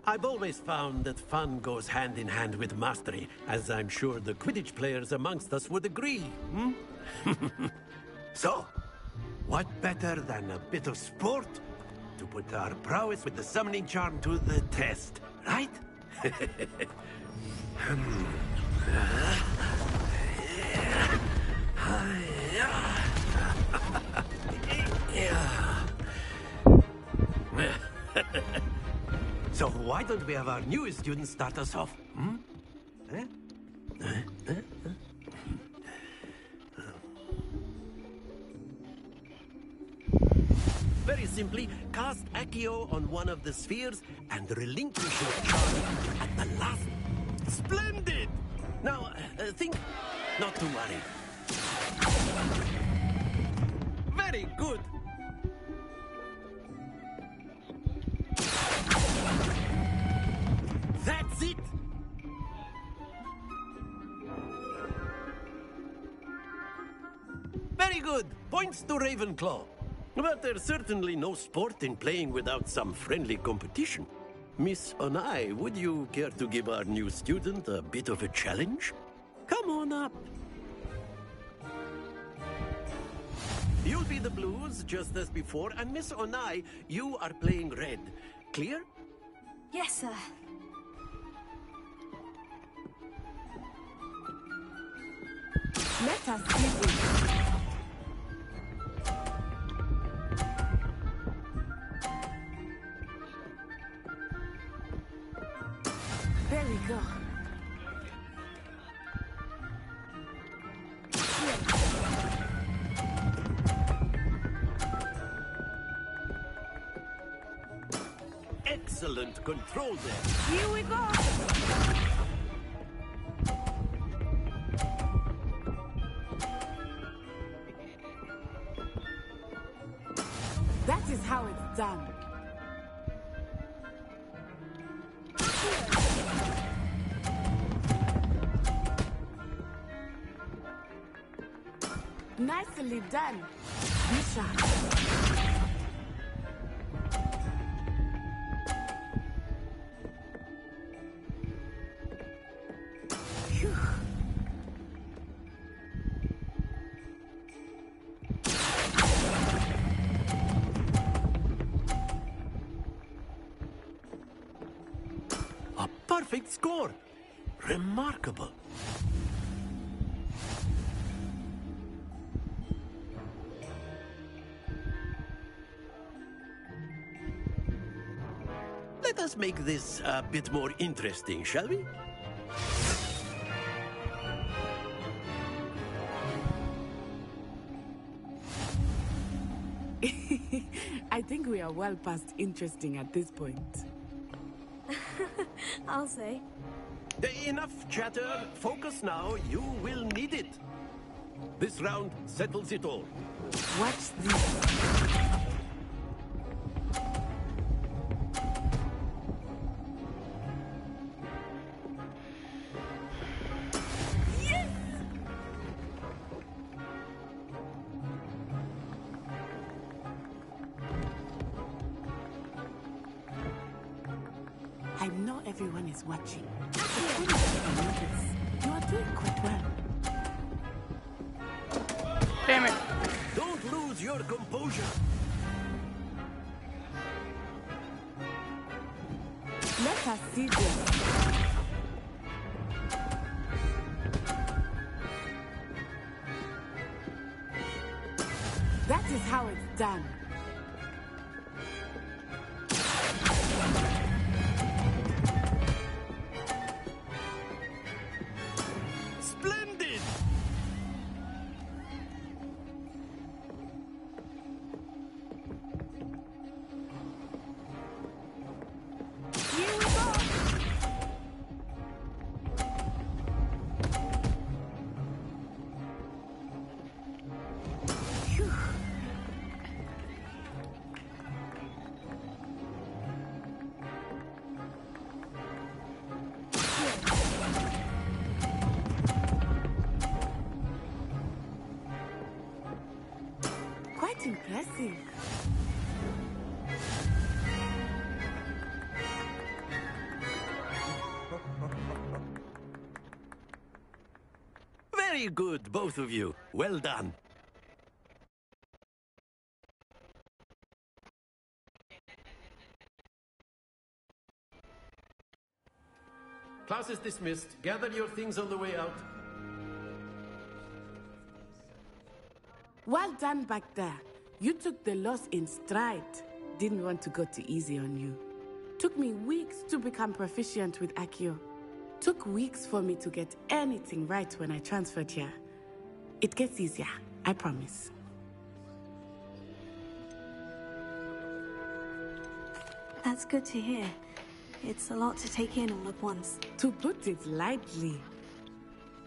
I've always found that fun goes hand in hand with mastery, as I'm sure the Quidditch players amongst us would agree, hmm? So, what better than a bit of sport to put our prowess with the summoning charm to the test, right? So why don't we have our newest student start us off? Hmm? Very simply, cast Accio on one of the spheres and relinquish your charm at the last. Splendid! Now, think, not to worry. Very good. That's it! Very good. Points to Ravenclaw. But there's certainly no sport in playing without some friendly competition. Miss Onai, would you care to give our new student a bit of a challenge? Come on up. You'll be the blues, just as before, and Miss Onai, you are playing red. Clear? Yes, sir. Let us begin. There we go. Excellent control there. Here we go. That is how it's done. Nicely done. Be sharp. Phew. A perfect score. Remarkable. Let us make this a bit more interesting, shall we? I think we are well past interesting at this point. I'll say. Enough chatter. Focus now. You will need it. This round settles it all. Watch this. I know everyone is watching. You are doing quite well. Damn it. Don't lose your composure. Let us see this. That is how it's done. Very good, both of you. Well done. Class is dismissed. Gather your things on the way out. Well done back there. You took the loss in stride. Didn't want to go too easy on you. Took me weeks to become proficient with Accio. Took weeks for me to get anything right when I transferred here. It gets easier, I promise. That's good to hear. It's a lot to take in all at once. To put it lightly,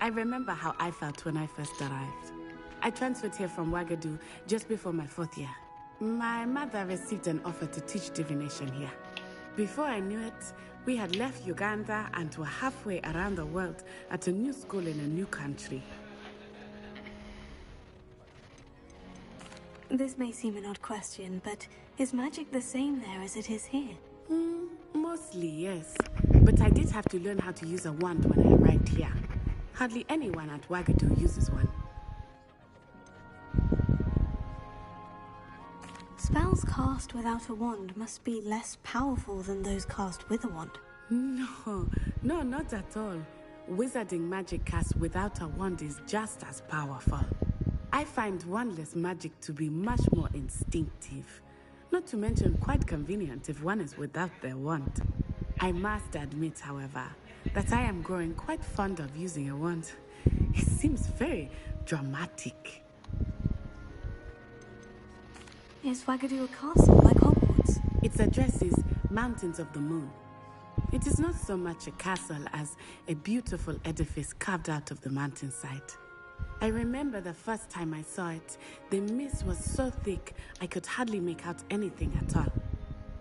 I remember how I felt when I first arrived. I transferred here from Ouagadougou just before my 4th year. My mother received an offer to teach divination here. Before I knew it, we had left Uganda and were halfway around the world at a new school in a new country. This may seem an odd question, but is magic the same there as it is here? Mostly, yes. But I did have to learn how to use a wand when I arrived here. Hardly anyone at Ouagadougou uses one. Spells cast without a wand must be less powerful than those cast with a wand. No, not at all. Wizarding magic cast without a wand is just as powerful. I find wandless magic to be much more instinctive. Not to mention quite convenient if one is without their wand. I must admit, however, that I am growing quite fond of using a wand. It seems very dramatic. Is Ouagadougou a castle like Hogwarts? Its address is Mountains of the Moon. It is not so much a castle as a beautiful edifice carved out of the mountainside. I remember the first time I saw it, the mist was so thick I could hardly make out anything at all.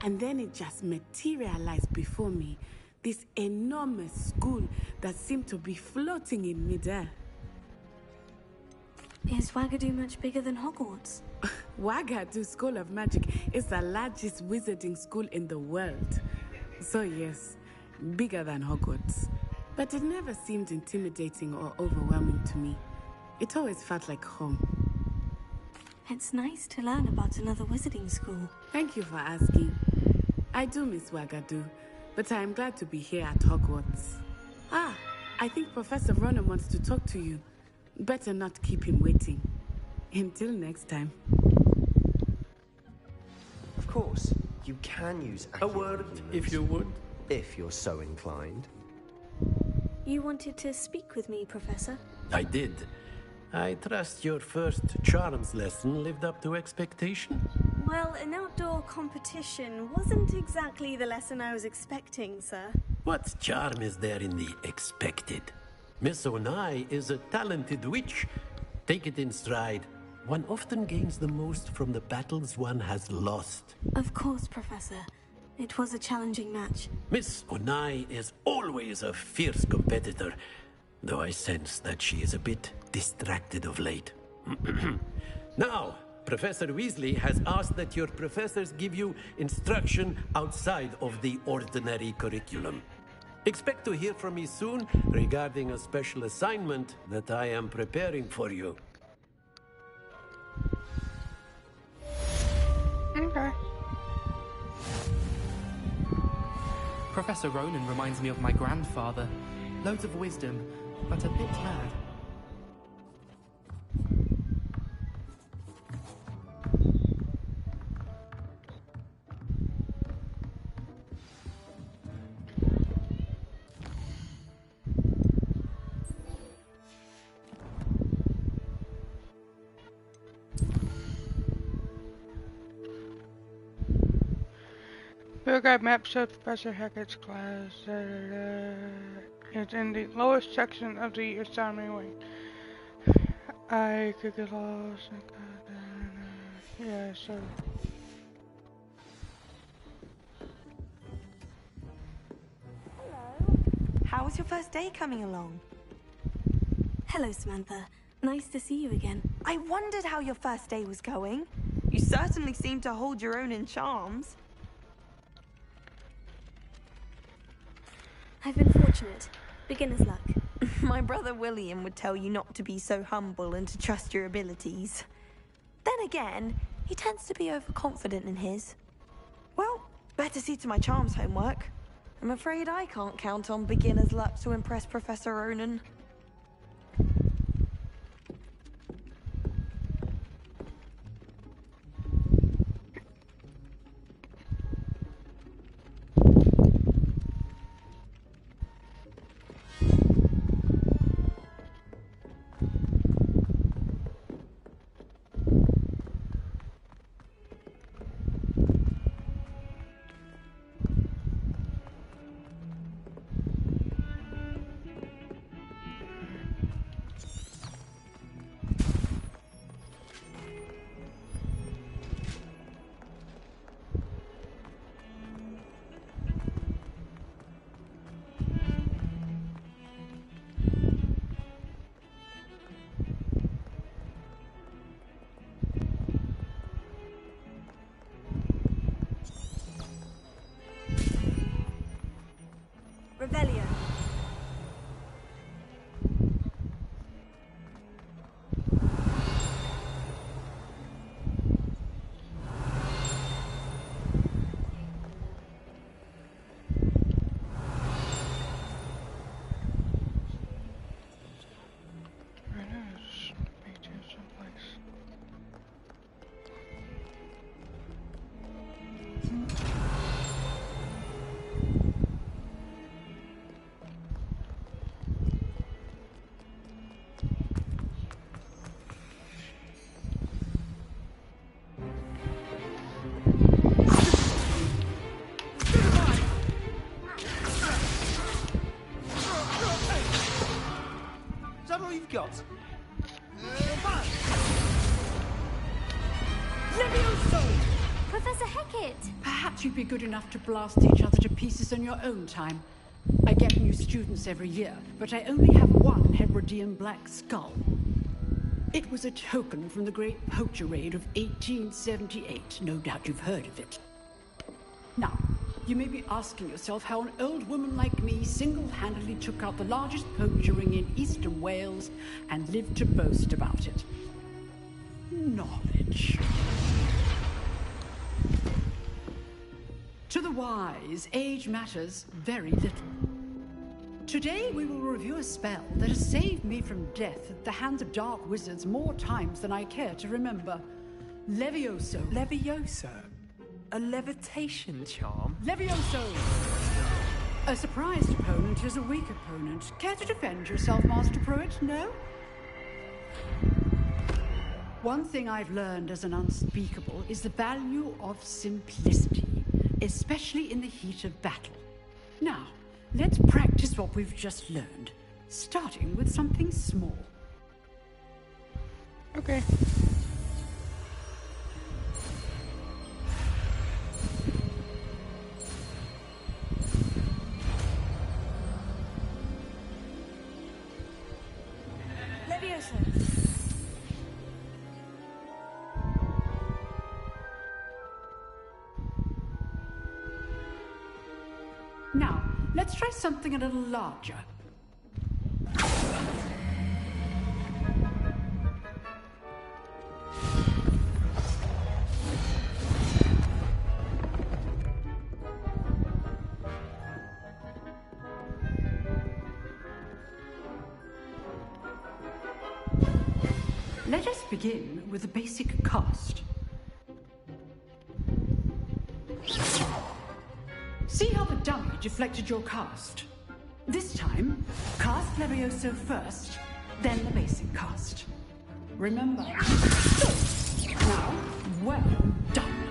And then it just materialized before me, this enormous school that seemed to be floating in midair. Is Ouagadougou much bigger than Hogwarts? Ouagadougou School of Magic is the largest wizarding school in the world. So yes, bigger than Hogwarts. But it never seemed intimidating or overwhelming to me. It always felt like home. It's nice to learn about another wizarding school. Thank you for asking. I do miss Ouagadougou, but I am glad to be here at Hogwarts. I think Professor Ronan wants to talk to you. Better not keep him waiting. Until next time. Of course, you can use a word, if you would. If you're so inclined. You wanted to speak with me, Professor? I did. I trust your first charms lesson lived up to expectation? Well, an outdoor competition wasn't exactly the lesson I was expecting, sir. What charm is there in the expected? Miss Onai is a talented witch. Take it in stride. One often gains the most from the battles one has lost. Of course, Professor. It was a challenging match. Miss Onai is always a fierce competitor, though I sense that she is a bit distracted of late. Now, Professor Weasley has asked that your professors give you instruction outside of the ordinary curriculum. Expect to hear from me soon regarding a special assignment that I am preparing for you. Okay. Professor Ronan reminds me of my grandfather. Loads of wisdom, but a bit mad. Field guide map shows Professor Hackett's class is in the lowest section of the astronomy wing. I could get lost. Yeah, so. How was your first day coming along? Hello, Samantha. Nice to see you again. I wondered how your first day was going. You certainly seem to hold your own in charms. I've been fortunate. Beginner's luck. My brother William would tell you not to be so humble and to trust your abilities. Then again, he tends to be overconfident in his. Well, better see to my charms homework. I'm afraid I can't count on beginner's luck to impress Professor Ronan. Revelio. Is that all you've got? Levioso! Professor Hecat! Perhaps you'd be good enough to blast each other to pieces in your own time. I get new students every year, but I only have one Hebridean black skull. It was a token from the great poacher raid of 1878. No doubt you've heard of it. Now, you may be asking yourself how an old woman like me single-handedly took out the largest poacher ring in eastern Wales and lived to boast about it. Knowledge. To the wise, age matters very little. Today we will review a spell that has saved me from death at the hands of dark wizards more times than I care to remember. Levioso. Levioso? A levitation charm? Levioso! A surprised opponent is a weak opponent. Care to defend yourself, Master Pruitt? No? One thing I've learned as an unspeakable is the value of simplicity, especially in the heat of battle. Now, let's practice what we've just learned, starting with something small. Okay. Levioso! Now, let's try something a little larger. Let us begin with a basic cast. See how the dummy deflected your cast? This time, cast Levioso first, then the basic cast. Remember. Now, well done.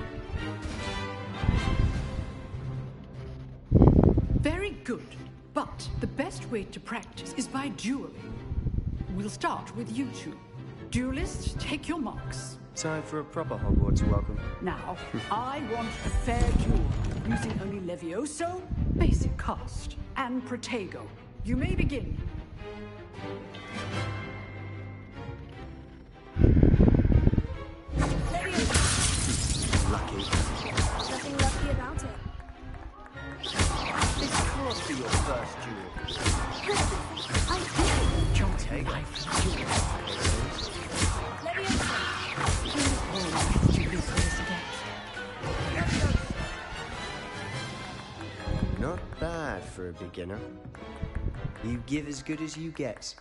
Very good, but the best way to practice is by dueling. We'll start with you two. Duelists, take your marks. Time for a proper Hogwarts welcome. Now, I want a fair duel, using only Levioso, basic cast, and Protego. You may begin. Lucky. Nothing lucky about it. This can't be your first duel. I for a beginner. You give as good as you get.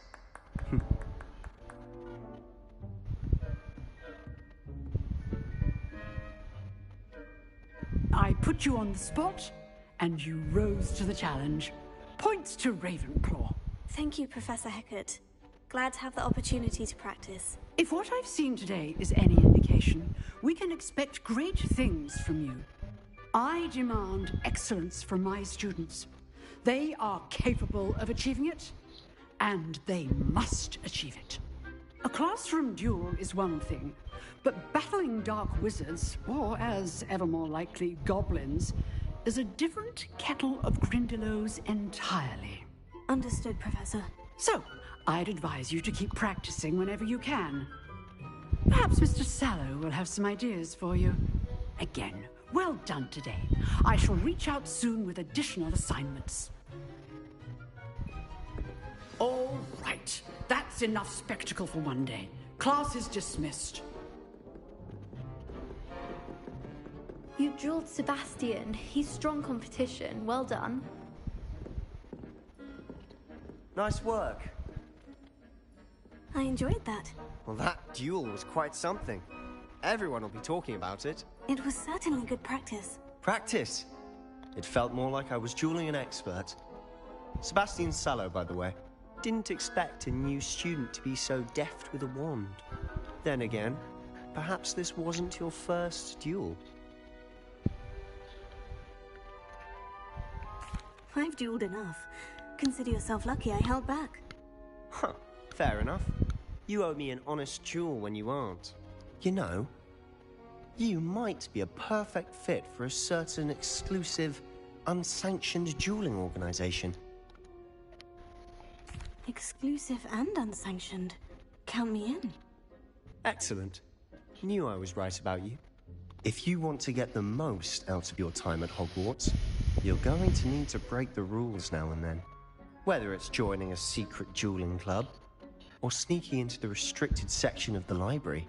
I put you on the spot, and you rose to the challenge. Points to Ravenclaw. Thank you, Professor Hecat. Glad to have the opportunity to practice. If what I've seen today is any indication, we can expect great things from you. I demand excellence from my students. They are capable of achieving it, and they must achieve it. A classroom duel is one thing, but battling dark wizards, or as ever more likely, goblins, is a different kettle of Grindylows entirely. Understood, Professor. So, I'd advise you to keep practicing whenever you can. Perhaps Mr. Sallow will have some ideas for you. Again, well done today. I shall reach out soon with additional assignments. All right. That's enough spectacle for one day. Class is dismissed. You drilled Sebastian. He's strong competition. Well done. Nice work. I enjoyed that. Well, that duel was quite something. Everyone will be talking about it. It was certainly good practice. Practice? It felt more like I was dueling an expert. Sebastian Sallow, by the way. Didn't expect a new student to be so deft with a wand. Then again, perhaps this wasn't your first duel. I've dueled enough. Consider yourself lucky I held back. Huh, fair enough. You owe me an honest duel when you aren't. You know, you might be a perfect fit for a certain exclusive, unsanctioned dueling organization. Exclusive and unsanctioned. Count me in. Excellent. Knew I was right about you. If you want to get the most out of your time at Hogwarts, you're going to need to break the rules now and then. Whether it's joining a secret dueling club, or sneaking into the restricted section of the library,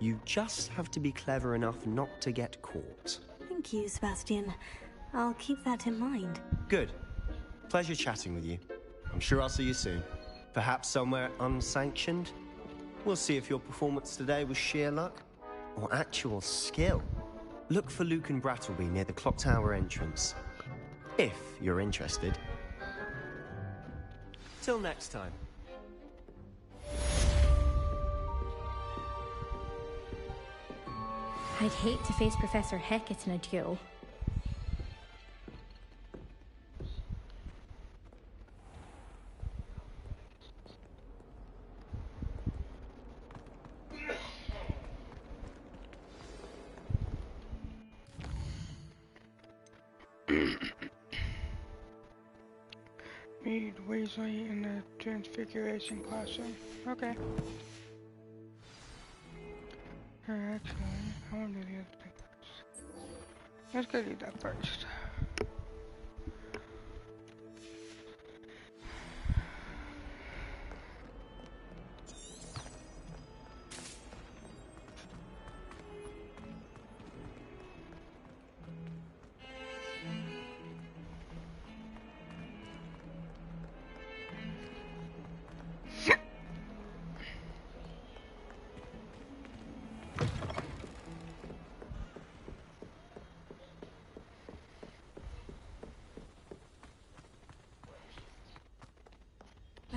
you just have to be clever enough not to get caught. Thank you, Sebastian. I'll keep that in mind. Good. Pleasure chatting with you. I'm sure I'll see you soon. Perhaps somewhere unsanctioned? We'll see if your performance today was sheer luck or actual skill. Look for Luke and Brattleby near the clock tower entrance. If you're interested. Till next time. I'd hate to face Professor Hecat in a duel. Meet Weasley in the Transfiguration classroom. Okay. Actually, I want to do the other thing first. Let's go do that first.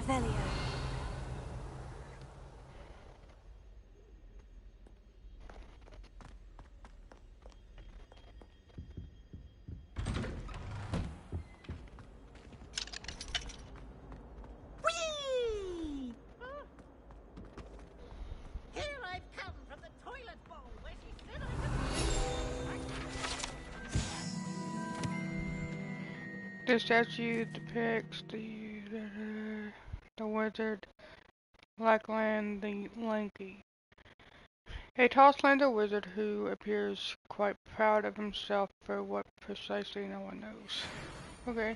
Revelio. Whee! Here I've come from the toilet bowl where she said I This statue depicts the wizard Lackland the Lanky, a tall, slender wizard who appears quite proud of himself for what precisely no one knows. Okay.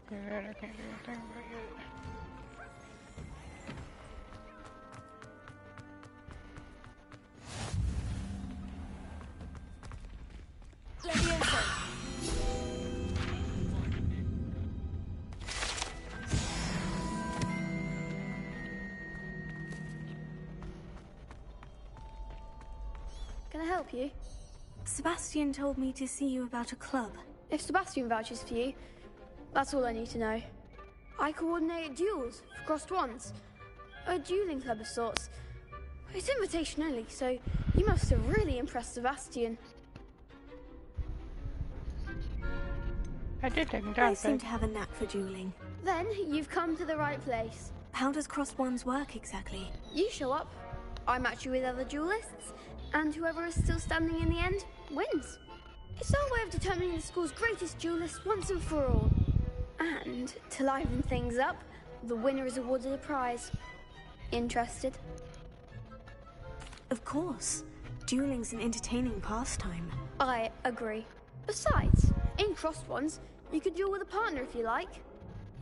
Okay, that I can't do anything about yet. Can I help you? Sebastian told me to see you about a club. If Sebastian vouches for you, that's all I need to know. I coordinate duels for crossed wands. A dueling club of sorts. It's invitation only, so you must have really impressed Sebastian. I did take him I down. seem to have a knack for dueling. Then you've come to the right place. How does crossed wands work exactly? You show up, I match you with other duelists, and whoever is still standing in the end wins. It's our way of determining the school's greatest duelist once and for all. And to liven things up, the winner is awarded a prize. Interested? Of course. Dueling's an entertaining pastime. I agree. Besides, in crossed ones, you could duel with a partner if you like.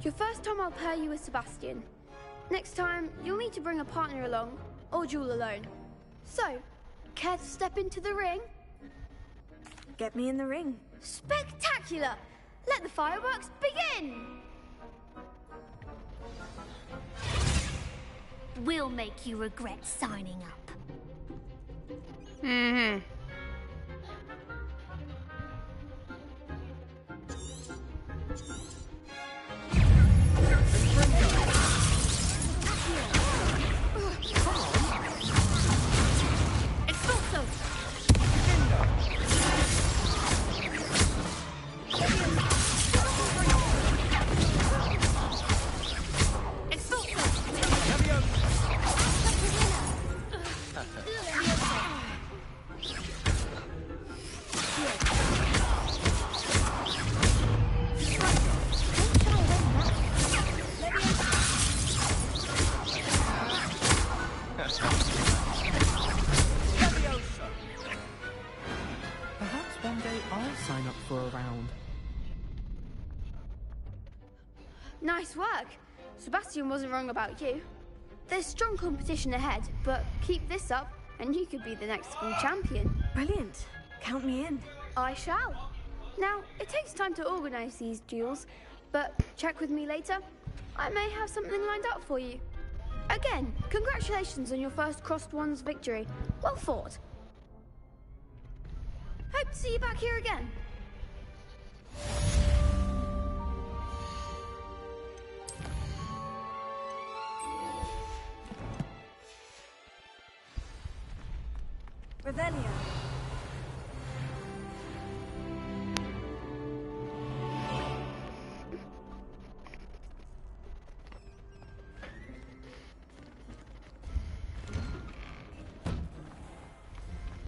Your first time I'll pair you with Sebastian. Next time, you'll need to bring a partner along, or duel alone. So, care to step into the ring? Get me in the ring. Spectacular! Let the fireworks begin! We'll make you regret signing up. Mm-hmm. Perhaps one day I'll sign up for a round. Nice work. Sebastian wasn't wrong about you. There's strong competition ahead, but keep this up and you could be the next school champion. Brilliant. Count me in. I shall. Now, it takes time to organise these duels, but check with me later. I may have something lined up for you. Again, congratulations on your first crossed wands victory. Well fought. Hope to see you back here again. Revelio.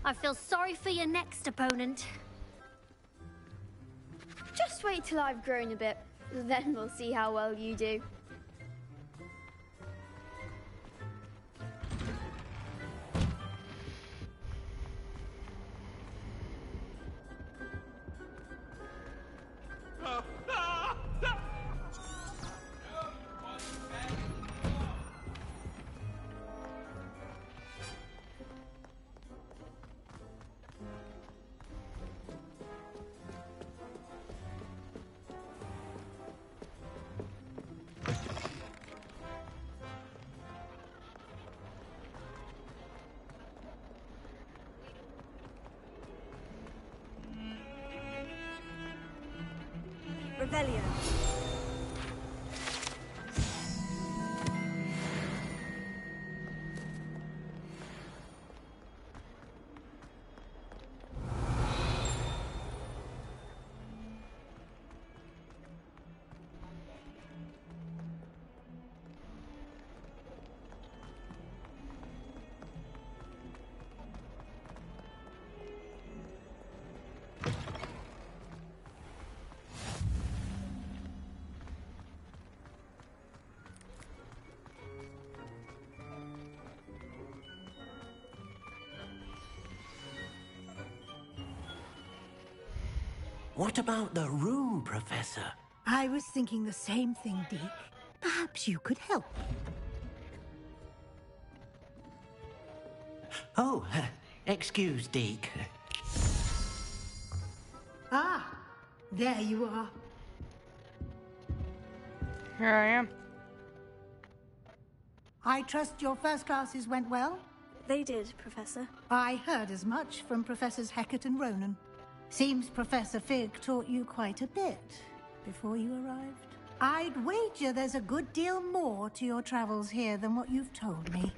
I feel sorry for your next opponent. Just wait till I've grown a bit, then we'll see how well you do. Revelio. What about the room, Professor? I was thinking the same thing, Deke. Perhaps you could help. Oh, excuse, Deke. Ah, there you are. Here I am. I trust your first classes went well? They did, Professor. I heard as much from Professors Hecat and Ronan. Seems Professor Fig taught you quite a bit before you arrived. I'd wager there's a good deal more to your travels here than what you've told me.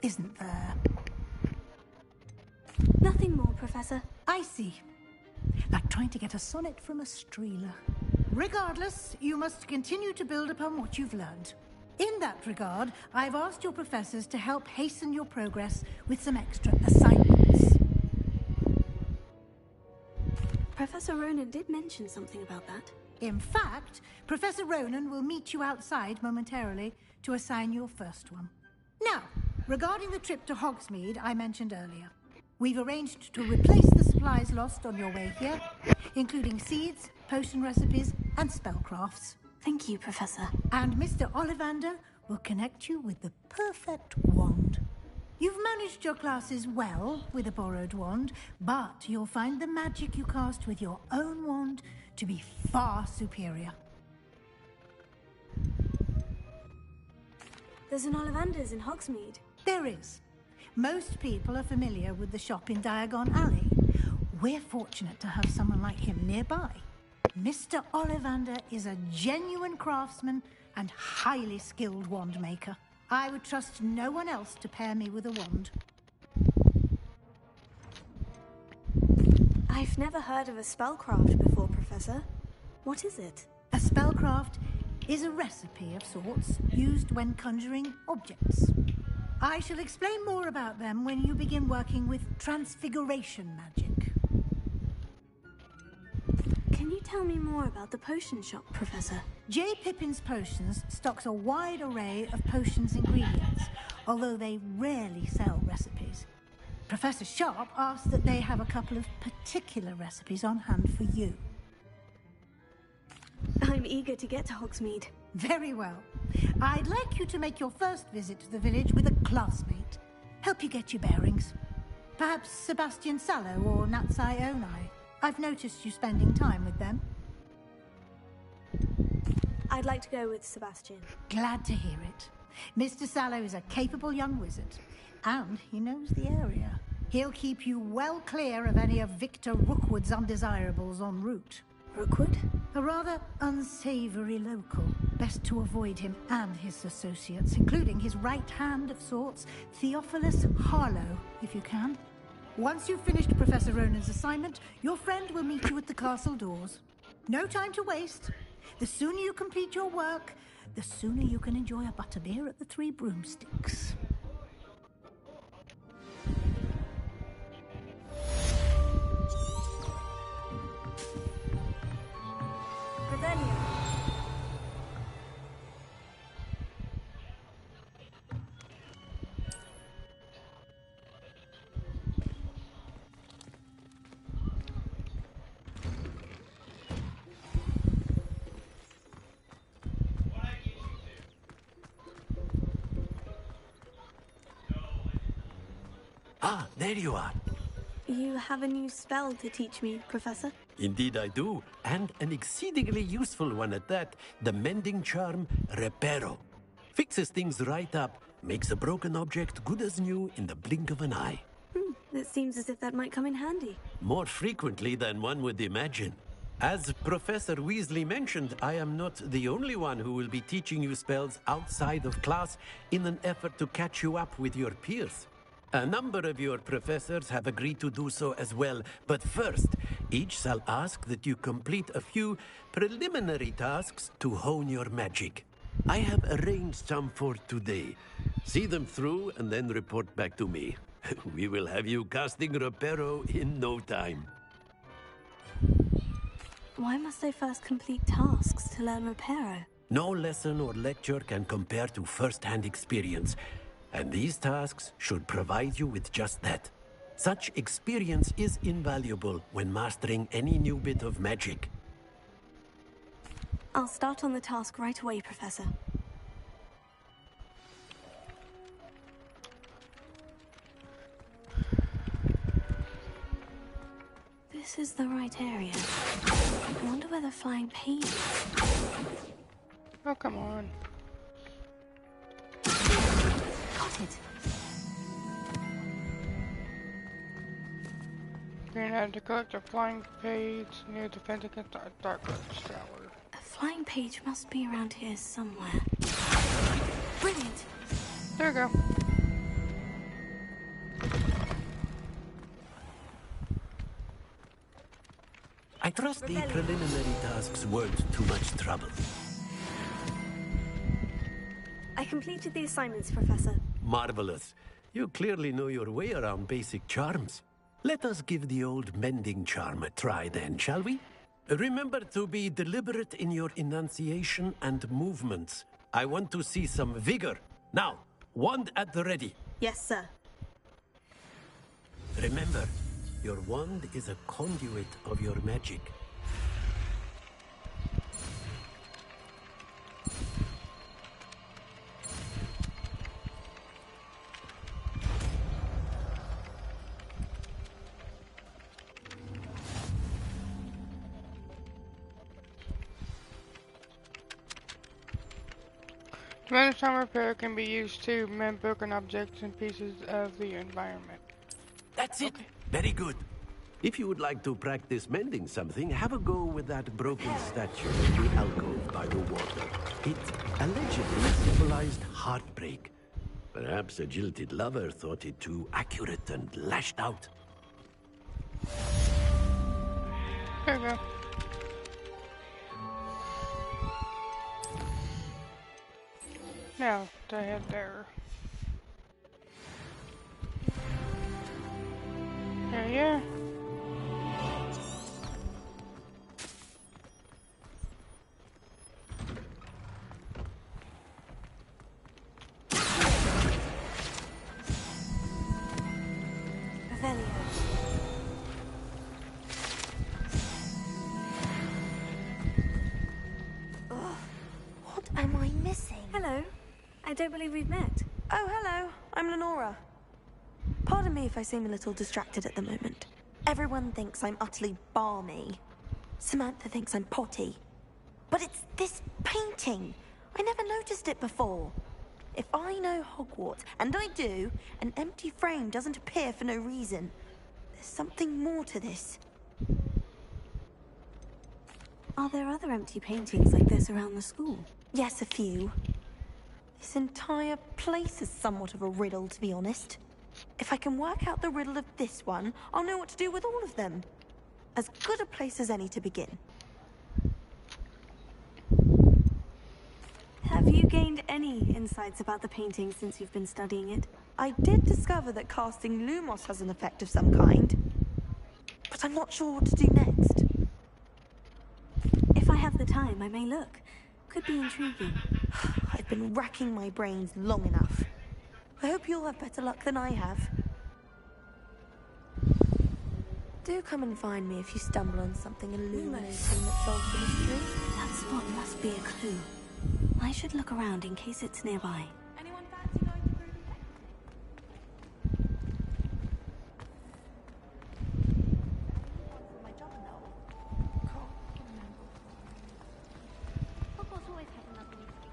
Isn't there? Nothing more, Professor. I see. Like trying to get a sonnet from a streeler. Regardless, you must continue to build upon what you've learned. In that regard, I've asked your professors to help hasten your progress with some extra assignments. Professor Ronan did mention something about that. In fact, Professor Ronan will meet you outside momentarily to assign your first one. Now, regarding the trip to Hogsmeade I mentioned earlier, we've arranged to replace the supplies lost on your way here, including seeds, potion recipes, and spellcrafts. Thank you, Professor. And Mr. Ollivander will connect you with the perfect wand. You've managed your classes well with a borrowed wand, but you'll find the magic you cast with your own wand to be far superior. There's an Ollivander's in Hogsmeade. There is. Most people are familiar with the shop in Diagon Alley. We're fortunate to have someone like him nearby. Mr. Ollivander is a genuine craftsman and highly skilled wand maker. I would trust no one else to pair me with a wand. I've never heard of a spellcraft before, Professor. What is it? A spellcraft is a recipe of sorts used when conjuring objects. I shall explain more about them when you begin working with transfiguration magic. Can you tell me more about the potion shop, Professor? J. Pippin's Potions stocks a wide array of potions ingredients, although they rarely sell recipes. Professor Sharp asked that they have a couple of particular recipes on hand for you. I'm eager to get to Hogsmeade. Very well. I'd like you to make your first visit to the village with a classmate. Help you get your bearings. Perhaps Sebastian Sallow or Natsai Onai. I've noticed you spending time with them. I'd like to go with Sebastian. Glad to hear it. Mr. Sallow is a capable young wizard, and he knows the area. He'll keep you well clear of any of Victor Rookwood's undesirables en route. Rookwood? A rather unsavory local. Best to avoid him and his associates, including his right hand of sorts, Theophilus Harlow, if you can. Once you've finished Professor Ronan's assignment, your friend will meet you at the castle doors. No time to waste. The sooner you complete your work, the sooner you can enjoy a butterbeer at the Three Broomsticks. Revelio. Ah, there you are. You have a new spell to teach me, Professor? Indeed I do, and an exceedingly useful one at that. The mending charm, Reparo. Fixes things right up, makes a broken object good as new in the blink of an eye. It seems as if that might come in handy. More frequently than one would imagine. As Professor Weasley mentioned, I am not the only one who will be teaching you spells outside of class in an effort to catch you up with your peers. A number of your professors have agreed to do so as well, but first, each shall ask that you complete a few preliminary tasks to hone your magic. I have arranged some for today. See them through and then report back to me. We will have you casting Reparo in no time. Why must I first complete tasks to learn Reparo? No lesson or lecture can compare to first-hand experience. And these tasks should provide you with just that. Such experience is invaluable when mastering any new bit of magic. I'll start on the task right away, Professor. This is the right area. I wonder where the flying page is. Oh, come on. Got it. You're gonna have to collect a flying page near the fence against the dark arts tower. A flying page must be around here somewhere. Brilliant! There we go. I trust the preliminary tasks weren't too much trouble. I completed the assignments, Professor. Marvelous. You clearly know your way around basic charms. Let us give the old mending charm a try then, shall we? Remember to be deliberate in your enunciation and movements. I want to see some vigor. Now, wand at the ready. Yes, sir. Remember, your wand is a conduit of your magic. Tremendous time repair can be used to mend broken objects and pieces of the environment. That's it. Very good. If you would like to practice mending something, have a go with that broken statue in the alcove by the water. It allegedly symbolized heartbreak. Perhaps a jilted lover thought it too accurate and lashed out. There we go. Now, to head there. Yeah. Revelio. What am I missing? Hello. I don't believe we've met. Oh, hello. I'm Lenora. Pardon me if I seem a little distracted at the moment. Everyone thinks I'm utterly balmy. Samantha thinks I'm potty. But it's this painting. I never noticed it before. If I know Hogwarts, and I do, an empty frame doesn't appear for no reason. There's something more to this. Are there other empty paintings like this around the school? Yes, a few. This entire place is somewhat of a riddle, to be honest. If I can work out the riddle of this one, I'll know what to do with all of them. As good a place as any to begin. Have you gained any insights about the painting since you've been studying it? I did discover that casting Lumos has an effect of some kind. But I'm not sure what to do next. If I have the time, I may look. Could be intriguing. I've been racking my brains long enough. I hope you'll have better luck than I have. Do come and find me if you stumble on something illuminating that solves the mystery. That spot must be a clue. I should look around in case it's nearby. Anyone fancy going to Ruby Deck? My job now. Hogwarts always has another mystery.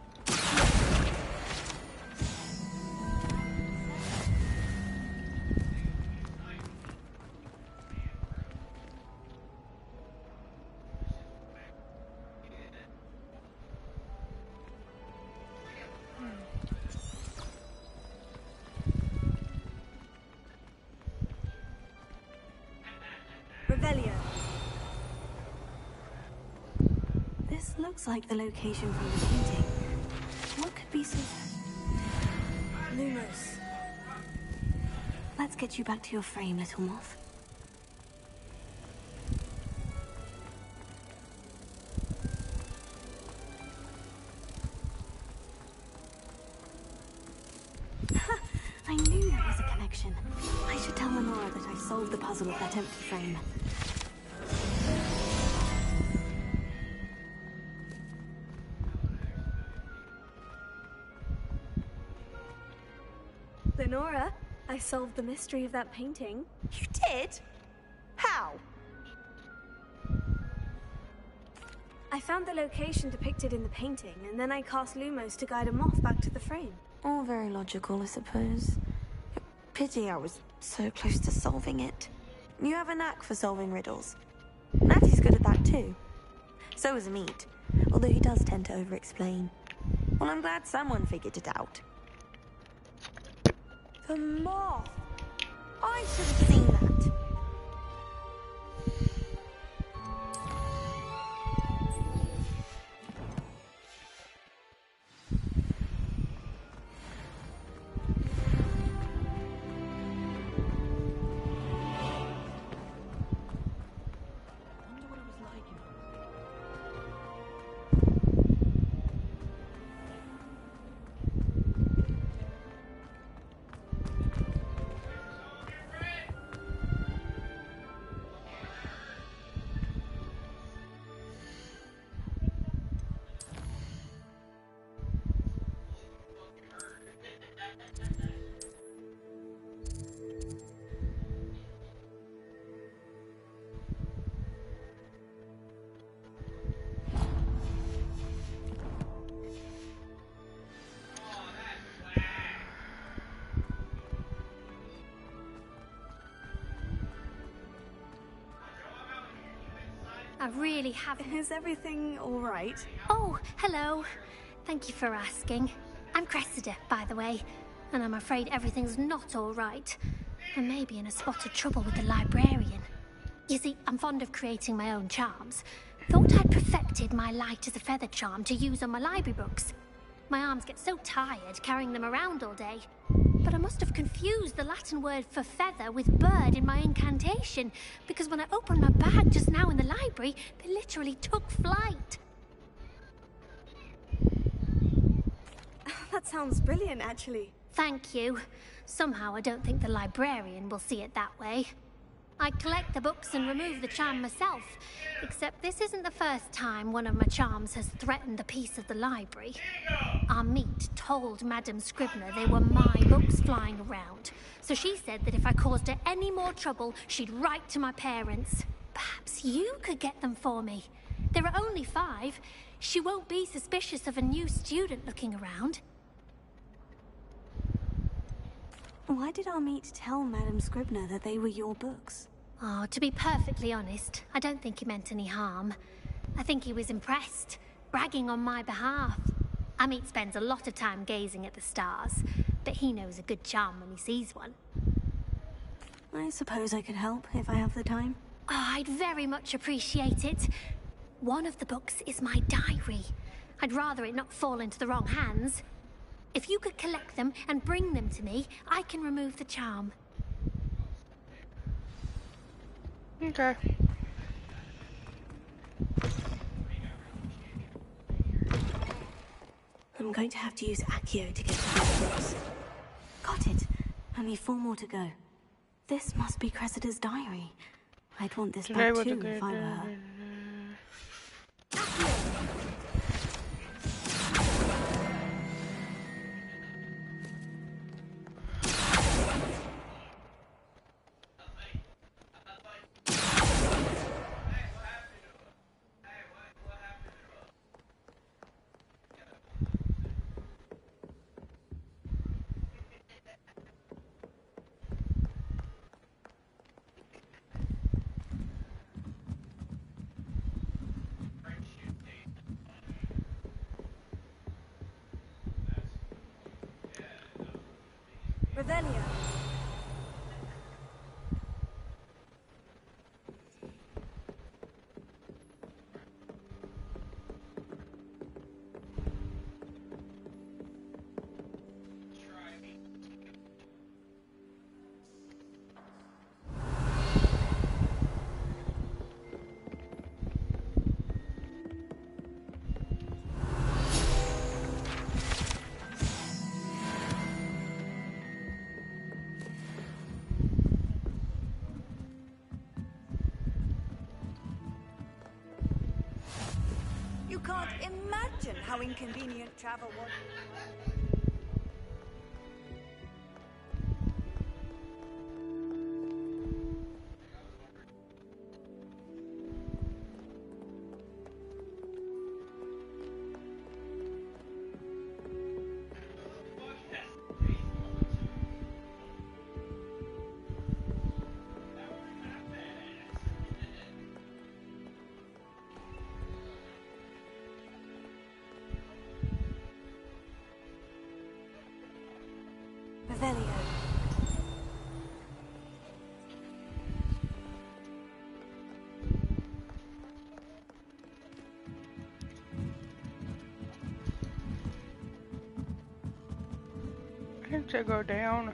Revelio. This looks like the location from the painting. What could be so... Lumos. Let's get you back to your frame, little moth. I knew there was a connection. I should tell Lenora that I solved the puzzle of that empty frame. Lenora, I solved the mystery of that painting. You did? How? I found the location depicted in the painting, and then I cast Lumos to guide a moth back to the frame. All very logical, I suppose. Pity I was so close to solving it. You have a knack for solving riddles. Natty's good at that too. So is Amit, although he does tend to over-explain. Well, I'm glad someone figured it out. The moth! I should have seen that. I really haven't. Is everything all right? Oh, hello. Thank you for asking. I'm Cressida, by the way, and I'm afraid everything's not all right. I may be in a spot of trouble with the librarian. You see, I'm fond of creating my own charms. Thought I'd perfected my light as a feather charm to use on my library books. My arms get so tired carrying them around all day. But I must have confused the Latin word for feather with bird in my incantation, because when I opened my bag just now in the library, they literally took flight. That sounds brilliant, actually. Thank you. Somehow I don't think the librarian will see it that way. I collect the books and remove the charm myself, except this isn't the first time one of my charms has threatened the peace of the library. Amit told Madame Scribner they were my books flying around, so she said that if I caused her any more trouble, she'd write to my parents. Perhaps you could get them for me. There are only 5. She won't be suspicious of a new student looking around. Why did Amit tell Madame Scribner that they were your books? Oh, to be perfectly honest, I don't think he meant any harm. I think he was impressed, bragging on my behalf. Amit spends a lot of time gazing at the stars, but he knows a good charm when he sees one. I suppose I could help if I have the time. Oh, I'd very much appreciate it. One of the books is my diary. I'd rather it not fall into the wrong hands. If you could collect them and bring them to me, I can remove the charm. Okay. I'm going to have to use Accio to get to these books. Got it. Only 4 more to go. This must be Cressida's diary. I'd want this back too if I were her. Revelio. You can't imagine how inconvenient travel was. Revelio. I think to go down.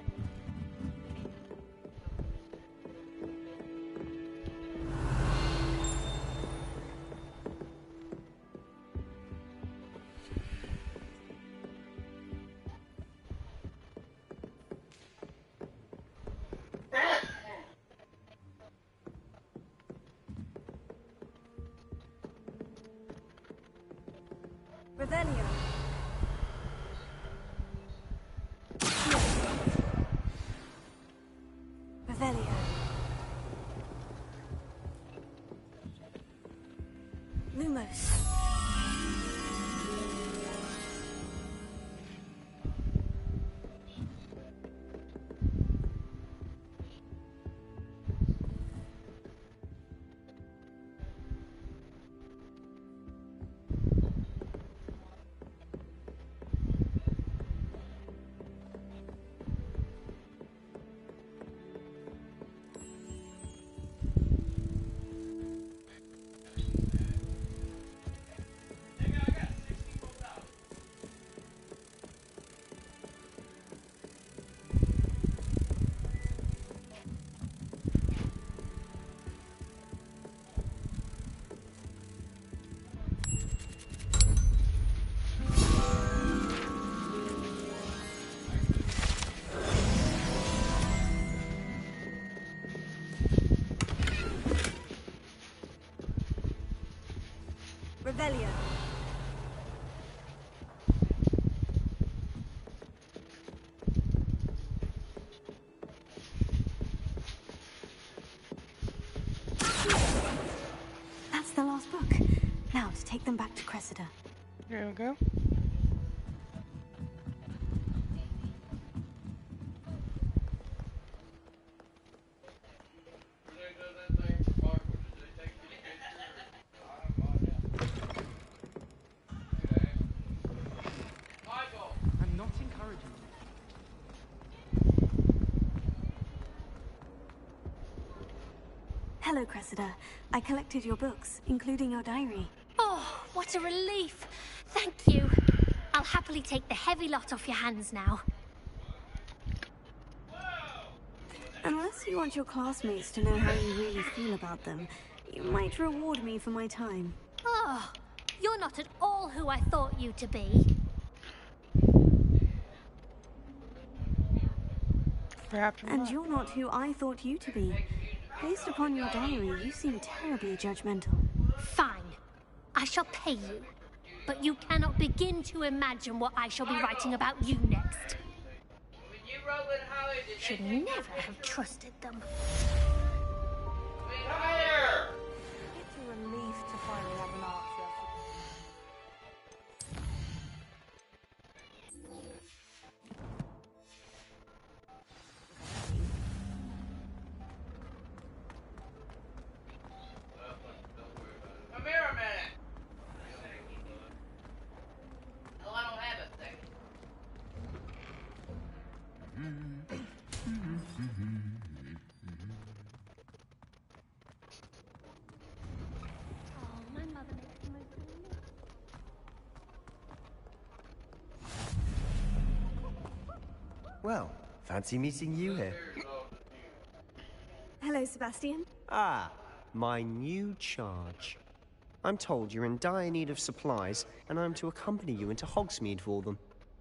Revelio. Revelio. Lumos. Revelio. That's the last book. Now to take them back to Cressida. There we go. I'm not encouraging you. Hello, Cressida. I collected your books, including your diary. Oh, what a relief. Thank you. I'll happily take the heavy lot off your hands now. Unless you want your classmates to know how you really feel about them, you might reward me for my time. Oh, you're not at all who I thought you to be. Perhaps And you're not who I thought you to be. Based upon your diary, you seem terribly judgmental. Fine. I shall pay you. But you cannot begin to imagine what I shall be writing about you next. Should never have trusted them. It's a relief to finally have an answer. Come here a minute. Oh, I don't have a second. Oh, my mother makes the most delicious. Well, fancy meeting you here. Hello, Sebastian. Ah, my new charge. I'm told you're in dire need of supplies, and I'm to accompany you into Hogsmeade for them.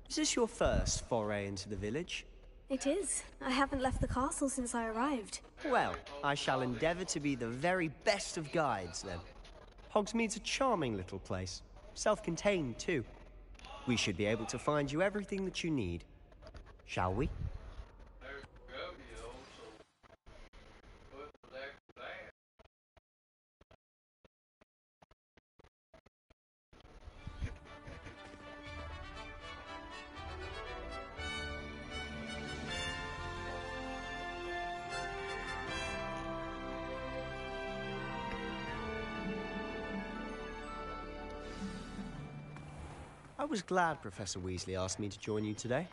Is this your first foray into the village? It is. I haven't left the castle since I arrived. Well, I shall endeavour to be the very best of guides, then. Hogsmeade's a charming little place. Self-contained, too. We should be able to find you everything that you need. Shall we? I was glad Professor Weasley asked me to join you today.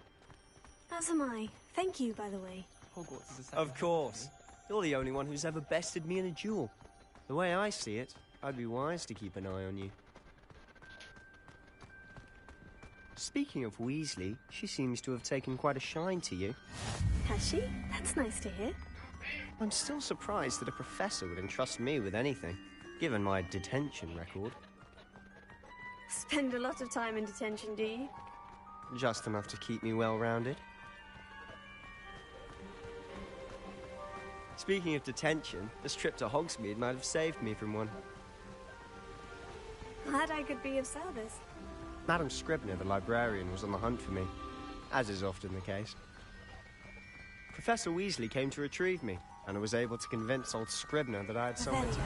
As am I. Thank you, by the way. Hogwarts is a second. Of course. You're the only one who's ever bested me in a duel. The way I see it, I'd be wise to keep an eye on you. Speaking of Weasley, she seems to have taken quite a shine to you. Has she? That's nice to hear. I'm still surprised that a professor would entrust me with anything, given my detention record. Spend a lot of time in detention, do you? Just enough to keep me well-rounded. Speaking of detention, this trip to Hogsmeade might have saved me from one. Glad I could be of service. Madam Scribner, the librarian, was on the hunt for me, as is often the case. Professor Weasley came to retrieve me, and I was able to convince old Scribner that I had somewhere to be.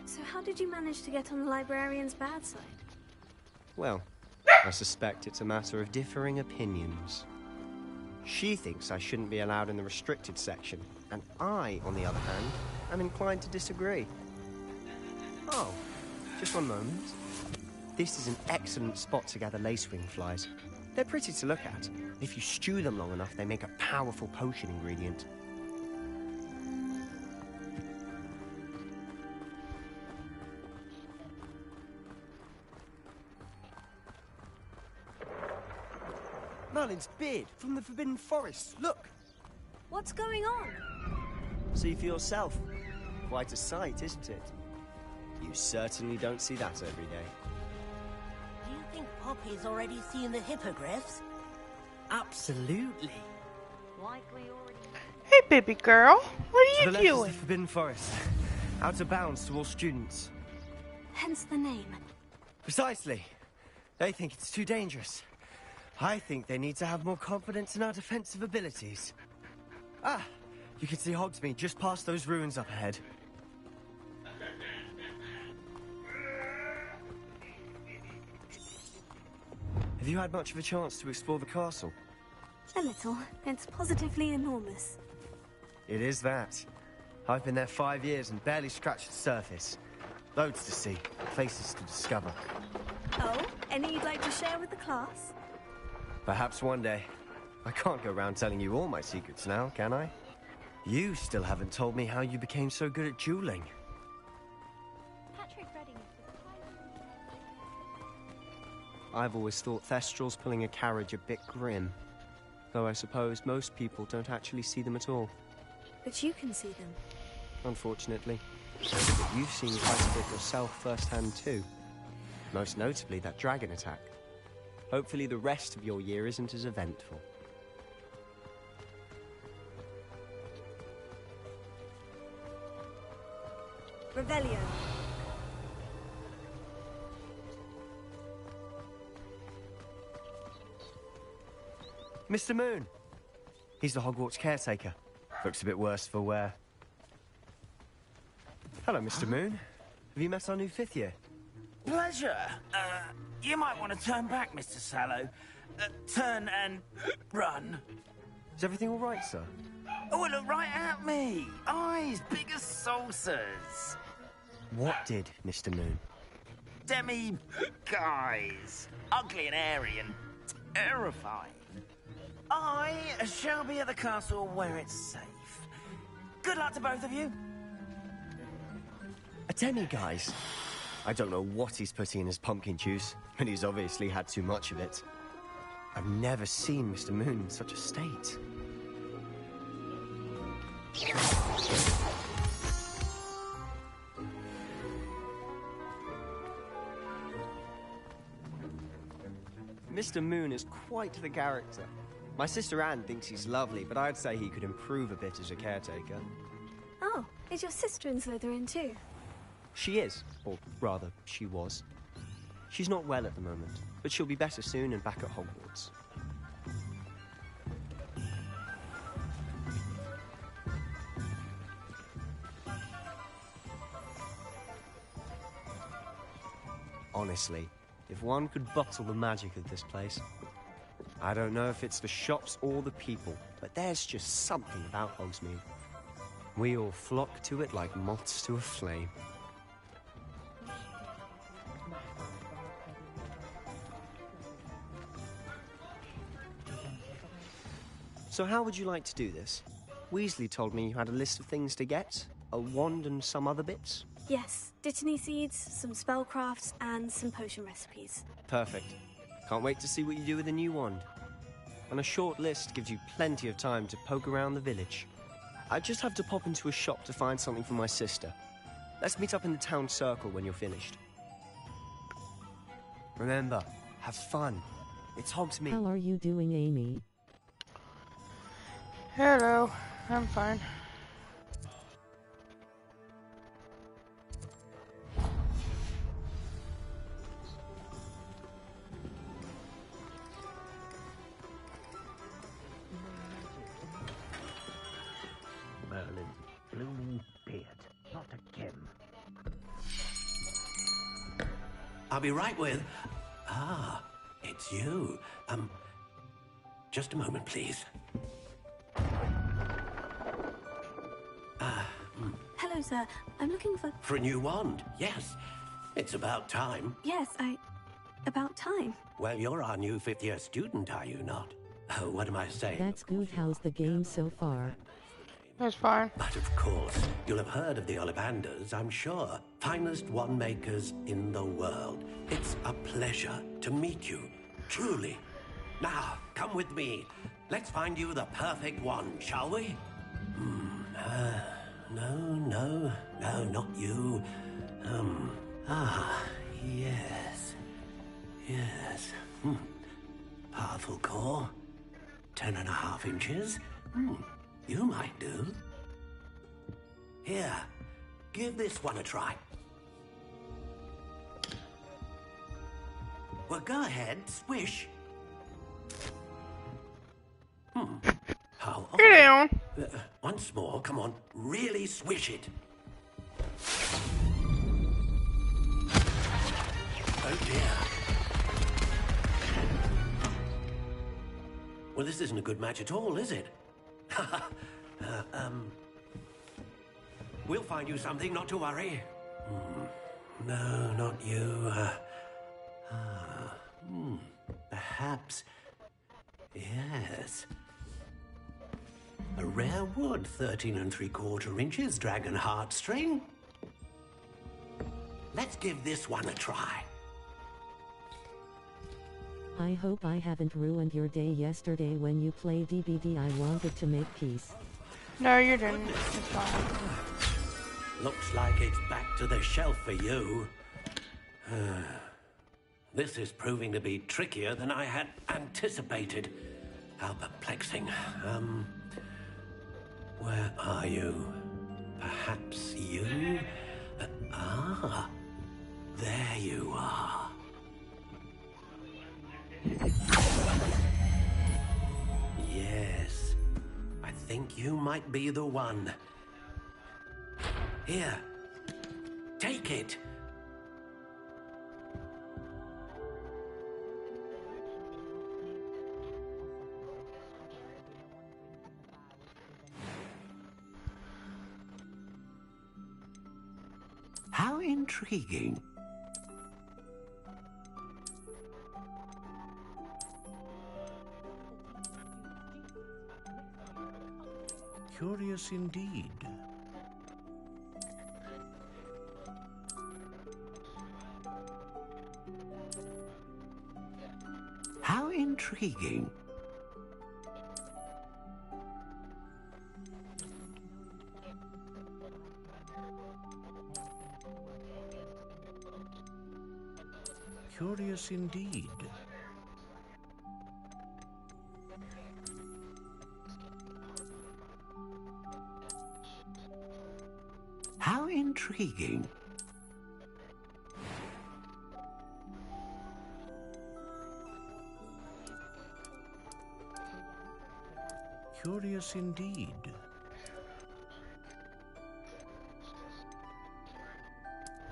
So how did you manage to get on the librarian's bad side? Well, I suspect it's a matter of differing opinions. She thinks I shouldn't be allowed in the restricted section, and I, on the other hand, am inclined to disagree. Oh, just one moment. This is an excellent spot to gather lacewing flies. They're pretty to look at. If you stew them long enough, they make a powerful potion ingredient. Merlin's beard from the Forbidden Forest. Look! What's going on? See for yourself. Quite a sight, isn't it? You certainly don't see that every day. Do you think Poppy's already seen the hippogriffs? Absolutely. Like we already... Hey, baby girl. What To are the you left is doing? the Forbidden Forest. Out of bounds to all students. Hence the name. Precisely. They think it's too dangerous. I think they need to have more confidence in our defensive abilities. Ah, you can see Hogsmeade just past those ruins up ahead. Have you had much of a chance to explore the castle? A little. It's positively enormous. It is that. I've been there 5 years and barely scratched the surface. Loads to see, places to discover. Oh, any you'd like to share with the class? Perhaps one day. I can't go around telling you all my secrets now, can I? You still haven't told me how you became so good at dueling. Patrick Redding is I've always thought Thestrals pulling a carriage a bit grim. Though I suppose most people don't actually see them at all. But you can see them. Unfortunately. But you've seen quite a bit yourself firsthand too. Most notably that dragon attack. Hopefully the rest of your year isn't as eventful. Revelio. Mr. Moon. He's the Hogwarts caretaker. Looks a bit worse for wear. Hello, Mr. Moon. Have you met our new 5th year? Pleasure. You might want to turn back, Mr. Sallow. Turn and run. Is everything all right, sir? Oh, look right at me. Eyes big as saucers. What did, Mr. Moon? Guys. Ugly and airy and terrifying. I shall be at the castle where it's safe. Good luck to both of you. A demi-guise? I don't know what he's putting in his pumpkin juice, but he's obviously had too much of it. I've never seen Mr. Moon in such a state. Mr. Moon is quite the character. My sister Anne thinks he's lovely, but I'd say he could improve a bit as a caretaker. Oh, is your sister in Slytherin too? She is, or rather, she was. She's not well at the moment, but she'll be better soon and back at Hogwarts. Honestly, if one could bottle the magic of this place. I don't know if it's the shops or the people, but there's just something about Hogsmeade. We all flock to it like moths to a flame. So how would you like to do this? Weasley told me you had a list of things to get, a wand and some other bits. Yes, dittany seeds, some spellcrafts, and some potion recipes. Perfect. Can't wait to see what you do with the new wand. And a short list gives you plenty of time to poke around the village. I just have to pop into a shop to find something for my sister. Let's meet up in the town circle when you're finished. Remember, have fun. It's Hogsmeade. How are you doing, Amy? Hello, I'm fine. Merlin's blooming beard, not a Kim. I'll be right with... Ah, it's you. Just a moment, please. Hello, sir. I'm looking for... For a new wand, yes. It's about time. Yes, about time. Well, you're our new fifth-year student, are you not? Oh, what am I saying? That's good. How's the game so far? That's fine. But of course, you'll have heard of the Ollivanders, I'm sure. Finest wand makers in the world. It's a pleasure to meet you, truly. Now, come with me. Let's find you the perfect wand, shall we? No, not you. Yes. Powerful core. 10.5 inches. You might do. Here, give this one a try. Well, go ahead, swish. How? Get down. Once more, come on, really swish it. Oh dear. Well, this isn't a good match at all, is it? We'll find you something, not to worry. No, not you. Perhaps. Yes. A rare wood, 13 3/4 inches, dragon heartstring. Let's give this one a try. I hope I haven't ruined your day yesterday when you played DBD. I wanted to make peace. No, you didn't. It's fine. Looks like it's back to the shelf for you. This is proving to be trickier than I had anticipated. How perplexing. Where are you? Perhaps you? There you are. Yes, I think you might be the one. Here, take it. How intriguing. Curious indeed. How intriguing. Curious indeed. How intriguing. Curious indeed.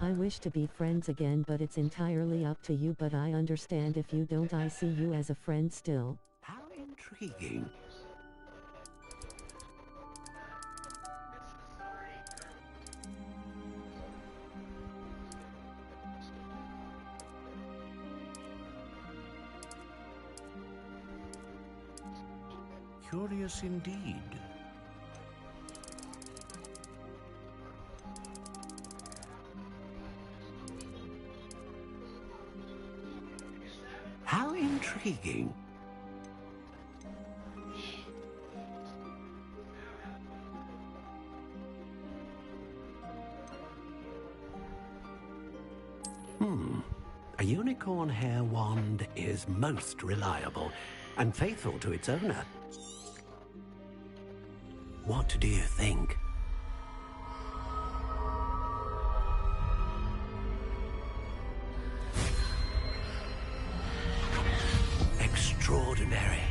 I wish to be friends again, but it's entirely up to you. But I understand if you don't. I see you as a friend still. How intriguing. Curious indeed. How intriguing. A unicorn hair wand is most reliable and faithful to its owner. What do you think? Extraordinary.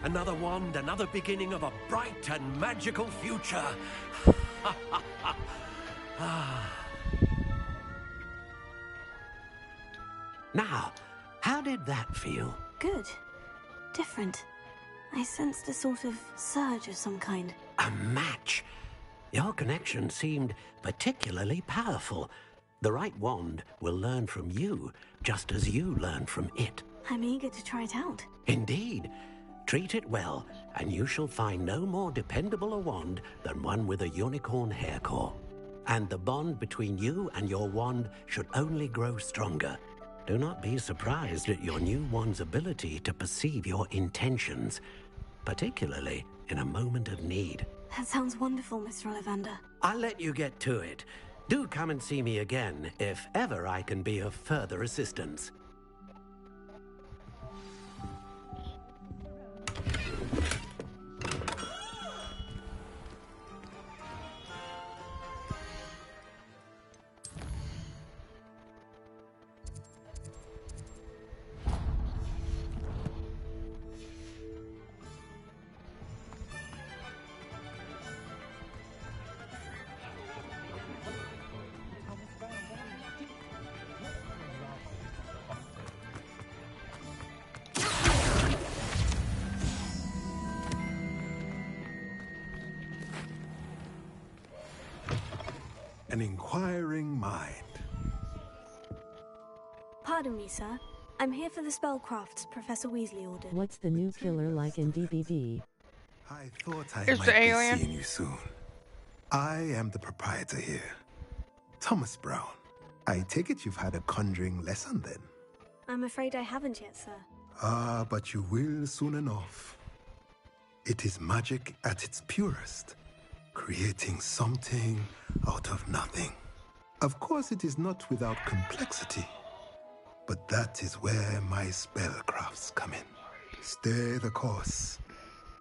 Another wand, another beginning of a bright and magical future. Now, how did that feel? Good. Different. I sensed a sort of surge of some kind. A match. Your connection seemed particularly powerful. The right wand will learn from you, just as you learn from it. I'm eager to try it out. Indeed. Treat it well, and you shall find no more dependable a wand than one with a unicorn hair core. And the bond between you and your wand should only grow stronger. Do not be surprised at your new wand's ability to perceive your intentions, particularly in a moment of need. That sounds wonderful, Mr. Ollivander. I'll let you get to it. Do come and see me again if ever I can be of further assistance. An inquiring mind. Pardon me, sir. I'm here for the spellcrafts Professor Weasley ordered. What's the new killer like in DBD? I thought I It's might the be alien. seeing you soon. I am the proprietor here, Thomas Brown. I take it you've had a conjuring lesson then? I'm afraid I haven't yet, sir. Ah, but you will soon enough. It is magic at its purest, creating something out of nothing. Of course, it is not without complexity, but that is where my spellcrafts come in. Stay the course,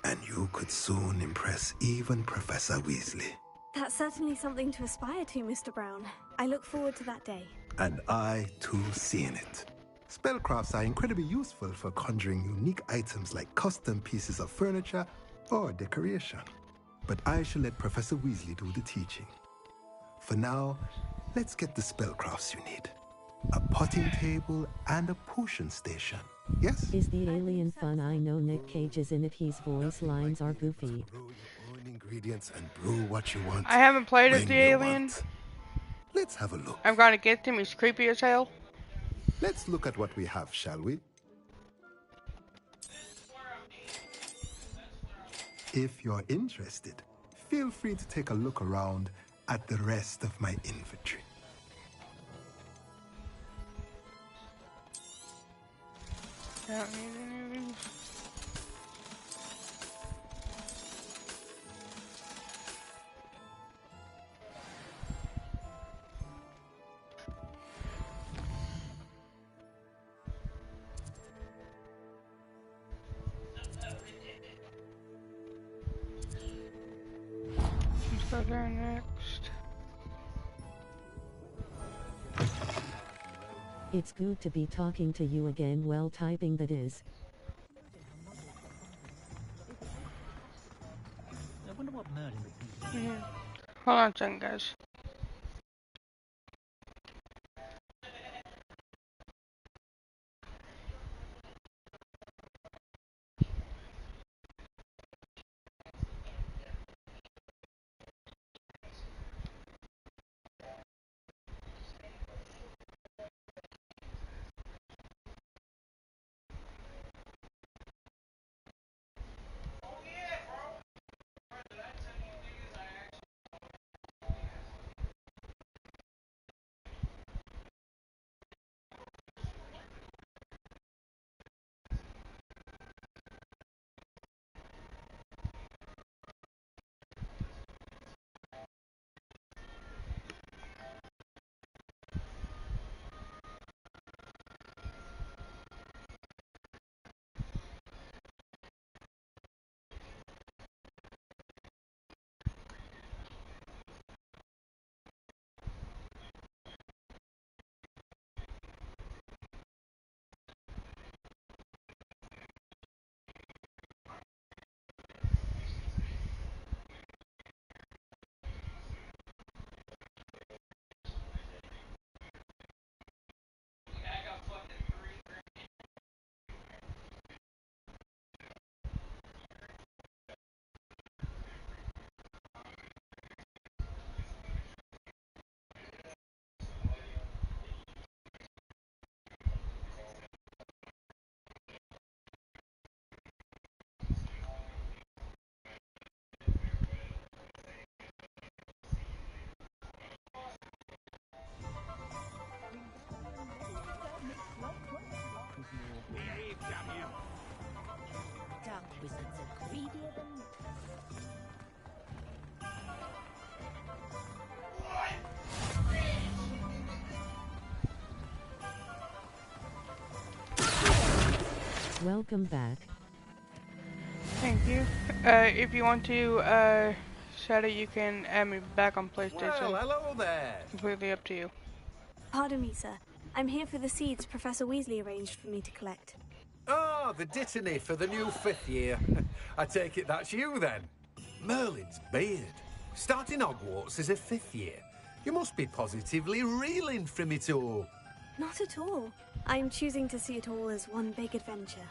and you could soon impress even Professor Weasley. That's certainly something to aspire to, Mr. Brown. I look forward to that day. And I, too, seeing it. Spellcrafts are incredibly useful for conjuring unique items like custom pieces of furniture or decoration. But I shall let Professor Weasley do the teaching. For now, let's get the spellcrafts you need. A potting table and a potion station. Yes? Is the alien fun? I know Nick Cage is in it. His voice lines are goofy. Ingredients and brew what you want. I haven't played as when the you alien. want. Let's have a look. I'm gonna get him. He's creepy as hell. Let's look at what we have, shall we? If you're interested, feel free to take a look around at the rest of my inventory. Don't need any of these. Let's go there next. It's good to be talking to you again. Well, typing that is. I wonder what Merlin would do. Yeah. Hold on a second, guys. Welcome back. Thank you. If you want to, Shadow, you can add me back on PlayStation. Well, hello there. Completely up to you. Pardon me, sir. I'm here for the seeds Professor Weasley arranged for me to collect. Oh, the dittany for the new 5th year. I take it that's you then. Merlin's beard. Starting Hogwarts as a 5th year. You must be positively reeling from it all. Not at all. I'm choosing to see it all as one big adventure.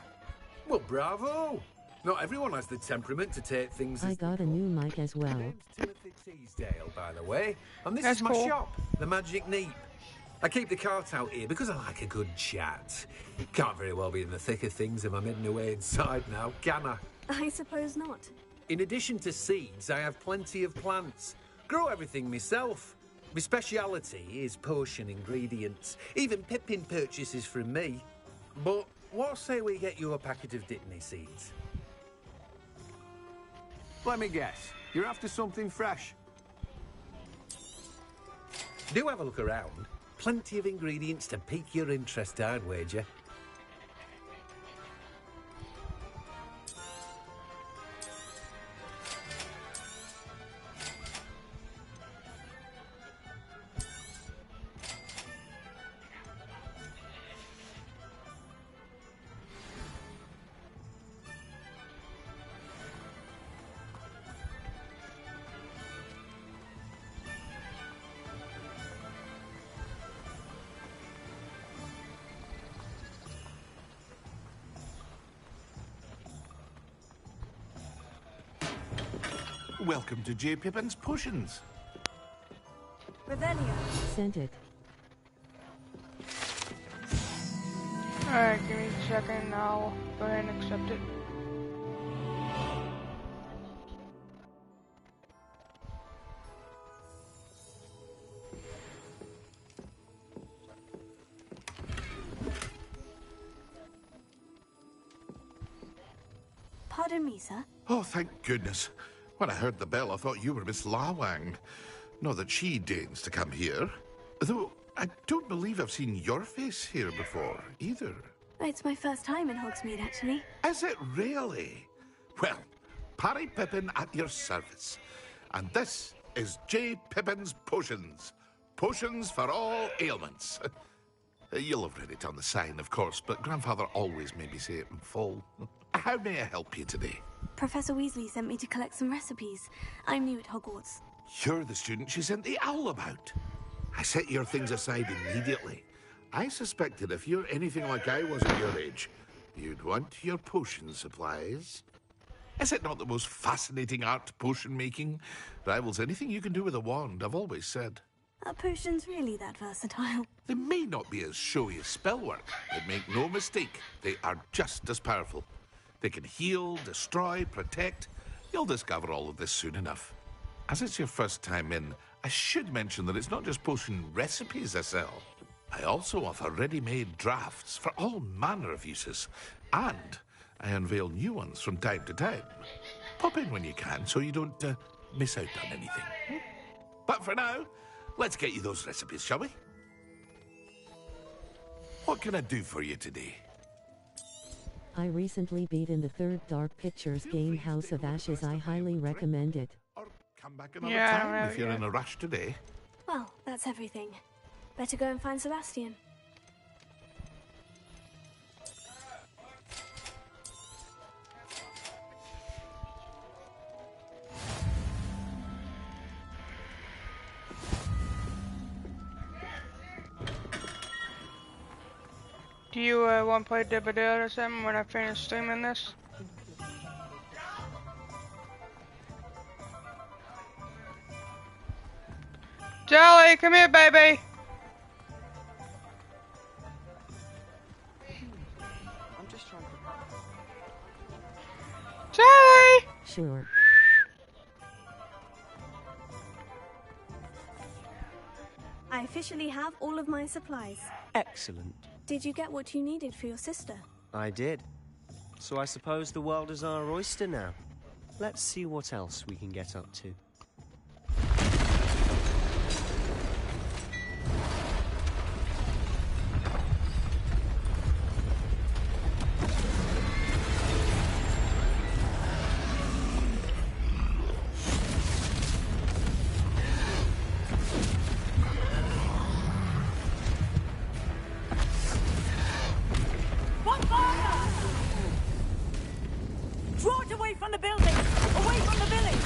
Well, bravo. Not everyone has the temperament to take things I as got a new mic as well. My name's Timothy Teasdale, by the way. And this That's is my cool. shop, the Magic Neep. I keep the cart out here because I like a good chat. Can't very well be in the thick of things if I'm hidden away inside now, can I? I suppose not. In addition to seeds, I have plenty of plants. Grow everything myself. My speciality is potion ingredients. Even Pippin purchases from me. But what say we get you a packet of dittany seeds? Let me guess. You're after something fresh. Do have a look around. Plenty of ingredients to pique your interest, I'd wager. Welcome to J. Pippin's Potions. Revelio. Sent it. Alright, give me a second and I'll go ahead and accept it. Pardon me, sir. Oh, thank goodness. When I heard the bell, I thought you were Miss Lawang. Not that she deigns to come here. Though, I don't believe I've seen your face here before, either. It's my first time in Hogsmeade, actually. Is it really? Well, Parry Pippin at your service. And this is J. Pippin's Potions. Potions for all ailments. You'll have read it on the sign, of course, but Grandfather always made me say it in full. How may I help you today? Professor Weasley sent me to collect some recipes. I'm new at Hogwarts. You're the student she sent the owl about. I set your things aside immediately. I suspected if you're anything like I was at your age, you'd want your potion supplies. Is it not the most fascinating art, potion making? Rivals anything you can do with a wand, I've always said. Are potions really that versatile? They may not be as showy as spellwork, but make no mistake, they are just as powerful. They can heal, destroy, protect. You'll discover all of this soon enough. As it's your first time in, I should mention that it's not just potion recipes I sell. I also offer ready-made drafts for all manner of uses. And I unveil new ones from time to time. Pop in when you can so you don't miss out on anything. But for now, let's get you those recipes, shall we? What can I do for you today? I recently beat in the third Dark Pictures game House of Ashes. I highly recommend it. Come back another time if you're in a rush today. Well, that's everything. Better go and find Sebastian. Do you want to play Dividend or something when I finish streaming this? Jelly, come here, baby! I'm just trying to... Jelly! Sure. I officially have all of my supplies. Excellent. Did you get what you needed for your sister? I did. So I suppose the world is our oyster now. Let's see what else we can get up to. Away from the building! Away from the village!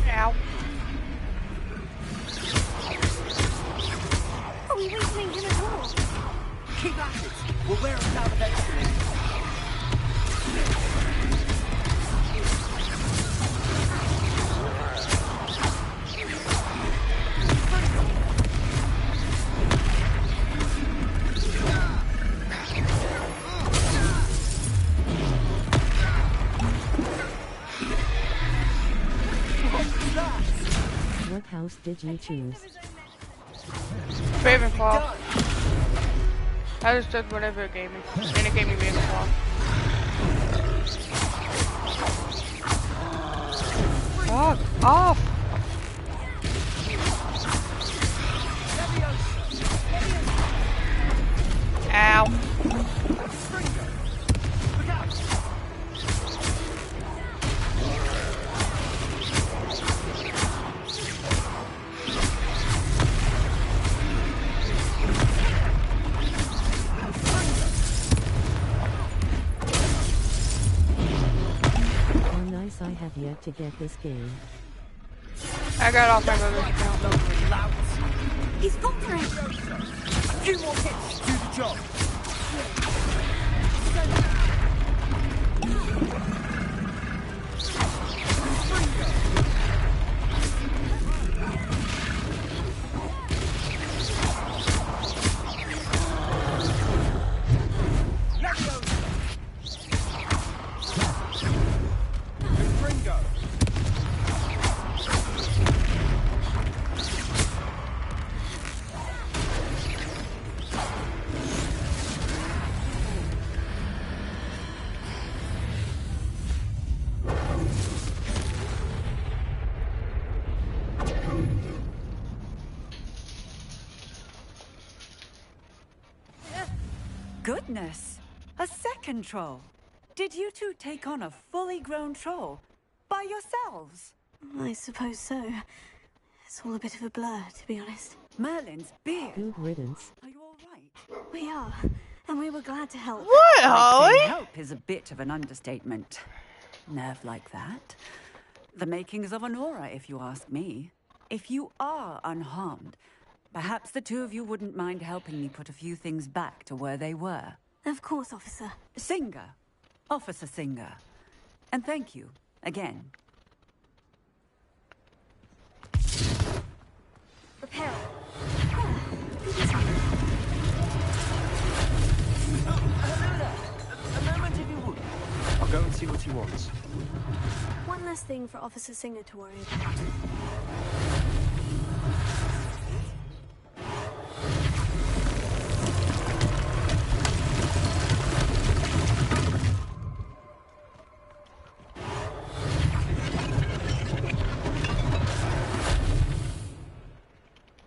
Ow. Are we weakening him at all? Keep at it. We'll wear him down eventually. What house did you choose? Ravenclaw. I just did whatever it gave me. And it gave me Ravenclaw. Fuck off! Ow. How nice, I have yet to get this game. I got off my brother's account. He's faltering! A few more hits to do the job. Goodness! A second troll. Did you two take on a fully grown troll? By yourselves? I suppose so. It's all a bit of a blur, to be honest. Merlin's beard. Good riddance. Are you all right? We are, and we were glad to help. What, I'd Holly? say help is a bit of an understatement. Nerve like that. The makings of an aura, if you ask me. If you are unharmed, perhaps the two of you wouldn't mind helping me put a few things back to where they were. Of course, officer. Singer. Officer Singer. And thank you, again. Repair. A moment if you would. I'll go and see what he wants. One less thing for Officer Singer to worry about.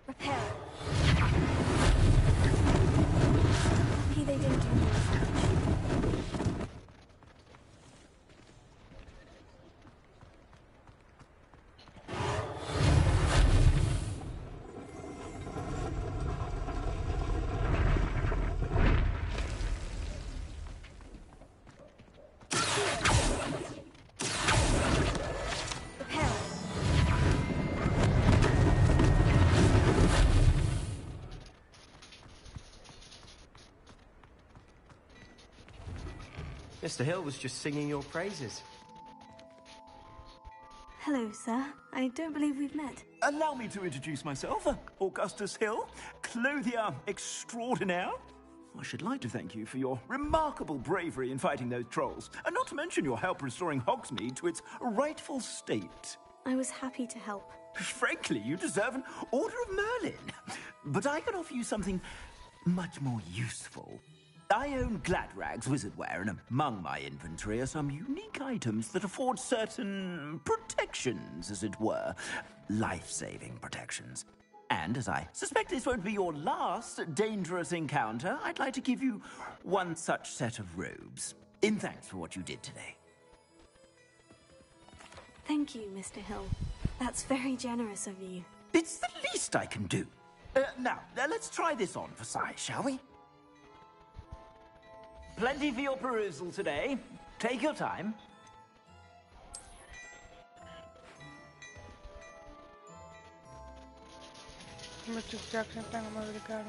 Repair. Lucky they didn't do more damage. Repair. Mr. Hill was just singing your praises. Hello, sir. I don't believe we've met. Allow me to introduce myself, Augustus Hill, clothier extraordinaire. I should like to thank you for your remarkable bravery in fighting those trolls, and not to mention your help restoring Hogsmeade to its rightful state. I was happy to help. Frankly, you deserve an Order of Merlin. But I can offer you something much more useful. I own Gladrag's wizardware, and among my inventory are some unique items that afford certain protections, as it were. Life-saving protections. And as I suspect this won't be your last dangerous encounter, I'd like to give you one such set of robes, in thanks for what you did today. Thank you, Mr. Hill. That's very generous of you. It's the least I can do. Now, let's try this on for size, shall we? Plenty for your perusal today. Take your time. Mr. Jackson, I'm already got on.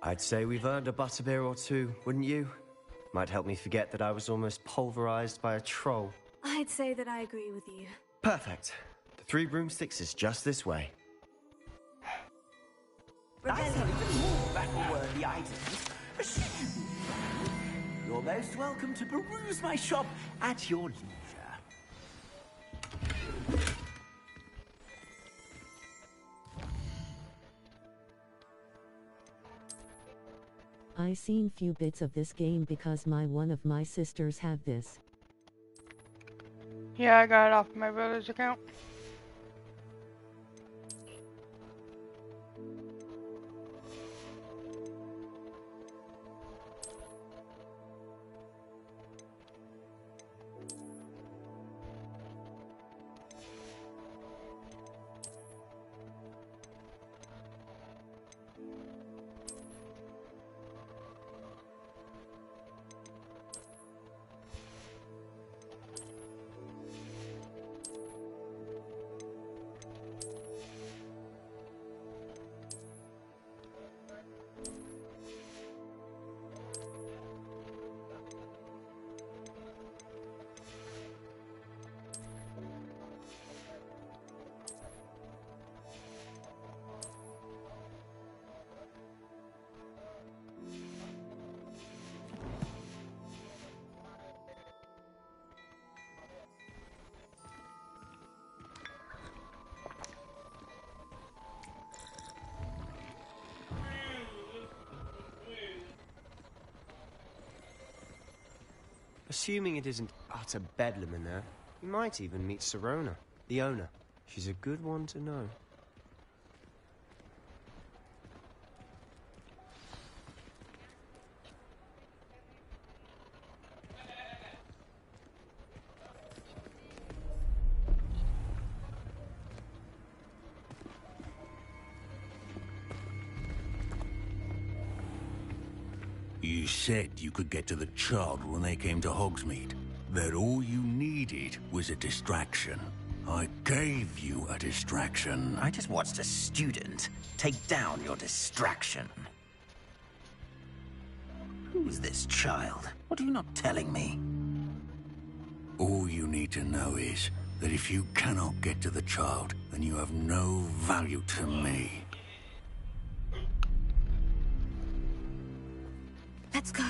I'd say we've earned a butterbeer or two, wouldn't you? Might help me forget that I was almost pulverized by a troll. I'd say that I agree with you. Perfect. The 3 broomsticks is just this way. I have even more battle-worthy items. You're most welcome to peruse my shop at your leisure. I seen few bits of this game because one of my sisters have this. Yeah, I got it off my brother's account. Assuming it isn't utter bedlam in there, you might even meet Sirona, the owner. She's a good one to know. You said you could get to the child when they came to Hogsmeade. That all you needed was a distraction. I gave you a distraction. I just watched a student take down your distraction. Who's this child? What are you not telling me? All you need to know is that if you cannot get to the child, then you have no value to me. Let's go.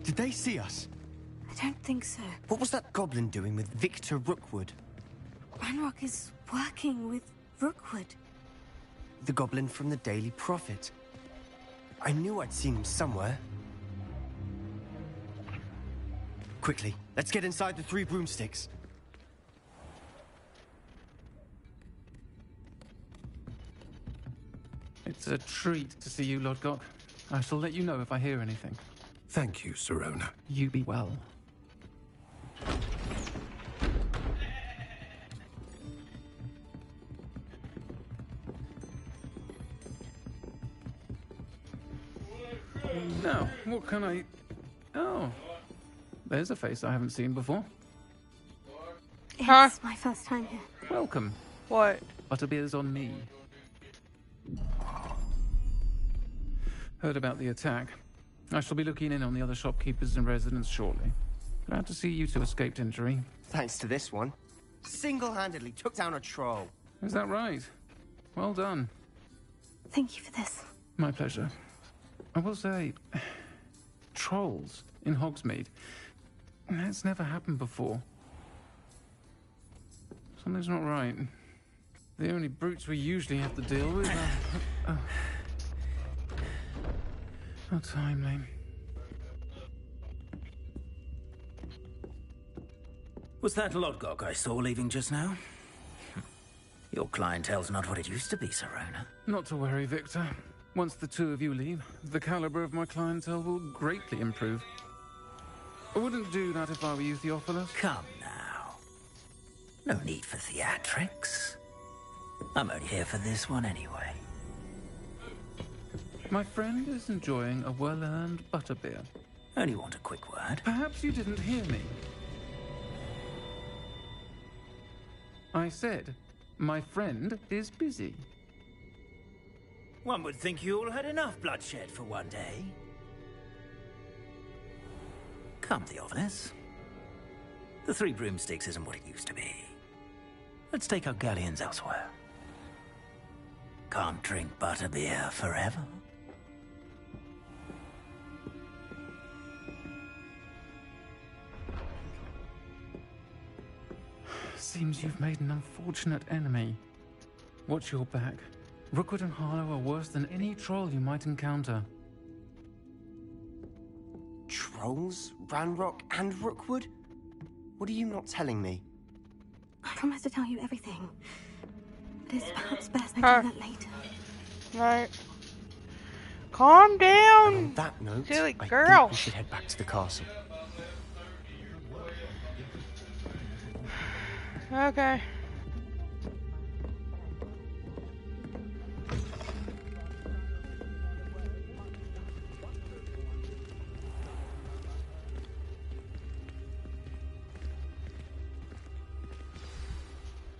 Did they see us? I don't think so. What was that goblin doing with Victor Rookwood? Ranrock is working with Rookwood. The goblin from the Daily Prophet. I knew I'd seen him somewhere. Quickly, let's get inside the 3 broomsticks. It's a treat to see you, Lodgok. I shall let you know if I hear anything. Thank you, Sirona. You be well. Now, what can I... Oh, there's a face I haven't seen before. It's my first time here. Welcome. What? Butterbeer's on me. Heard about the attack. I shall be looking in on the other shopkeepers and residents shortly. Glad to see you two escaped injury. Thanks to this one. Single-handedly took down a troll. Is that right? Well done. Thank you for this. My pleasure. I will say, trolls in Hogsmeade. That's never happened before. Something's not right. The only brutes we usually have to deal with are... How timely. Was that Lodgok I saw leaving just now? Your clientele's not what it used to be, Serona. Not to worry, Victor. Once the two of you leave, the caliber of my clientele will greatly improve. I wouldn't do that if I were you, Theophilus. Come now. No need for theatrics. I'm only here for this one anyway. My friend is enjoying a well-earned butterbeer. Only want a quick word. Perhaps you didn't hear me. I said, my friend is busy. One would think you all had enough bloodshed for one day. Come, Theophilus. The Three Broomsticks isn't what it used to be. Let's take our galleons elsewhere. Can't drink butterbeer forever. Seems you've made an unfortunate enemy. Watch your back. Rookwood and Harlow are worse than any troll you might encounter. Trolls? Ranrock and Rookwood? What are you not telling me? I promise to tell you everything. But it's perhaps best I do that later. Right. Calm down, And on that note, silly I girl. think we should head back to the castle. Okay.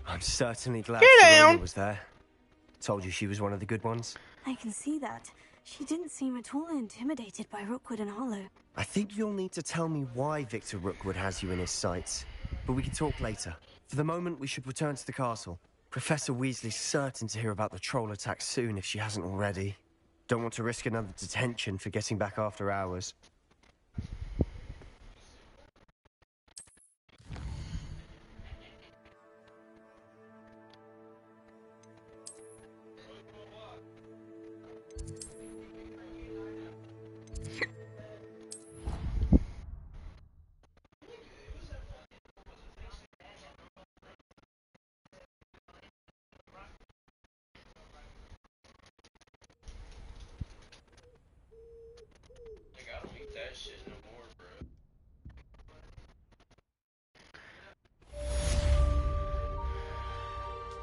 I'm certainly glad Get Serena down. was there. Told you she was one of the good ones. I can see that. She didn't seem at all intimidated by Rookwood and Harlow. I think you'll need to tell me why Victor Rookwood has you in his sights. But we can talk later. For the moment, we should return to the castle. Professor Weasley's certain to hear about the troll attack soon if she hasn't already. Don't want to risk another detention for getting back after hours.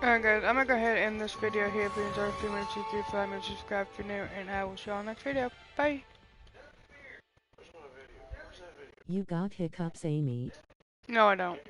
Alright guys, I'm gonna go ahead and end this video here. If you enjoyed, please make sure you like and subscribe if you're new, and I will see you on the next video. Bye! You got hiccups, Amy. No, I don't.